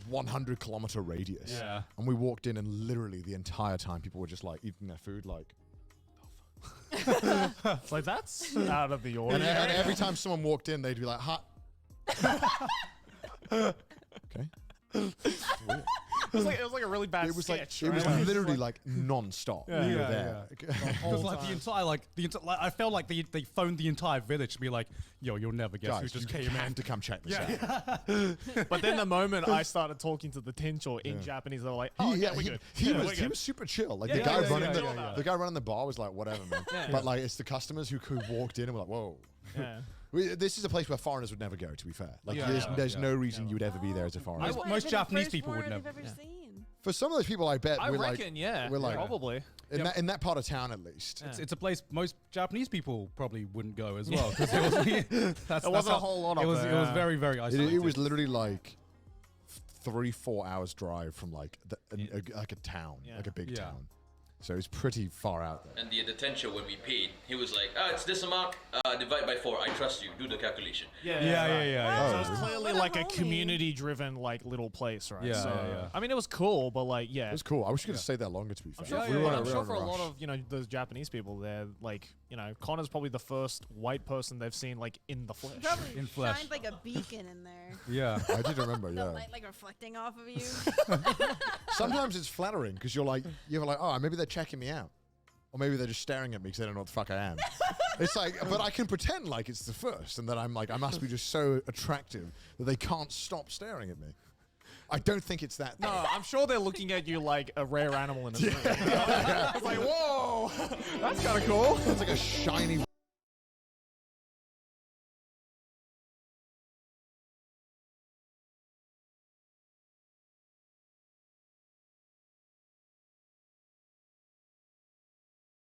100-kilometer radius. Yeah. And we walked in, and literally the entire time people were just like eating their food, like. it's like that's out of the And, ordinary. and every time someone walked in, they'd be like, "Hot." Okay. Weird. It was like a really bad It was like sketch. it was right? literally like non-stop. Yeah. We were Yeah, there. Because like the entire I felt like they phoned the entire village to be like, yo, you'll never guess who Guys, just you came have in. to come check this Yeah. out. But then the moment I started talking to the tincho in Yeah. Japanese, they were like, "Oh, He, we're good." he Yeah, was we're he good. was super chill. Like Yeah, the yeah, guy yeah, running yeah, the guy running the bar was like, whatever, man. Yeah. But like it's the customers who walked in and were like, whoa. Yeah. This is a place where foreigners would never go. To be fair, like Yeah, there's yeah. no reason you would ever be there as a foreigner. That might have most been Japanese the first people would word never- I've ever Yeah. seen. For some of those people, I bet I we're reckon, like yeah, we're like- probably. in that part of town at least. Yeah. It's a place most Japanese people probably wouldn't go as well because it was There wasn't a whole lot it up was there, it was yeah. very very It, isolated. it was literally like 3-4 hours drive from like like a town, Yeah. like a big Yeah. town. So it's pretty far out there. and the tencho when we paid, he was like, it's this amount, divide by 4, I trust you, do the calculation. Yeah. So it's Oh. clearly What a like a homie. community-driven like little place, right? Yeah, So, yeah. I mean, it was cool, but like, yeah. It was cool. I wish we could Yeah. stay there longer. To be fair, I'm sure, Yeah, for, yeah, but yeah. I'm We sure were for in a a lot rush. of those Japanese people, they're like, Connor's probably the first white person they've seen like in the flesh. Probably In flesh. shined like a beacon in there. Yeah. I did remember. The Yeah. light like reflecting off of you. Sometimes it's flattering because you're like oh, maybe they're checking me out, or maybe they're just staring at me because they don't know what the fuck I am. It's like, but I can pretend like it's the first, and that I'm like, I must be just so attractive that they can't stop staring at me. I don't think it's that. No, I'm sure they're looking at you like a rare animal in a zoo. It's like, whoa, that's kind of cool. It's like a shiny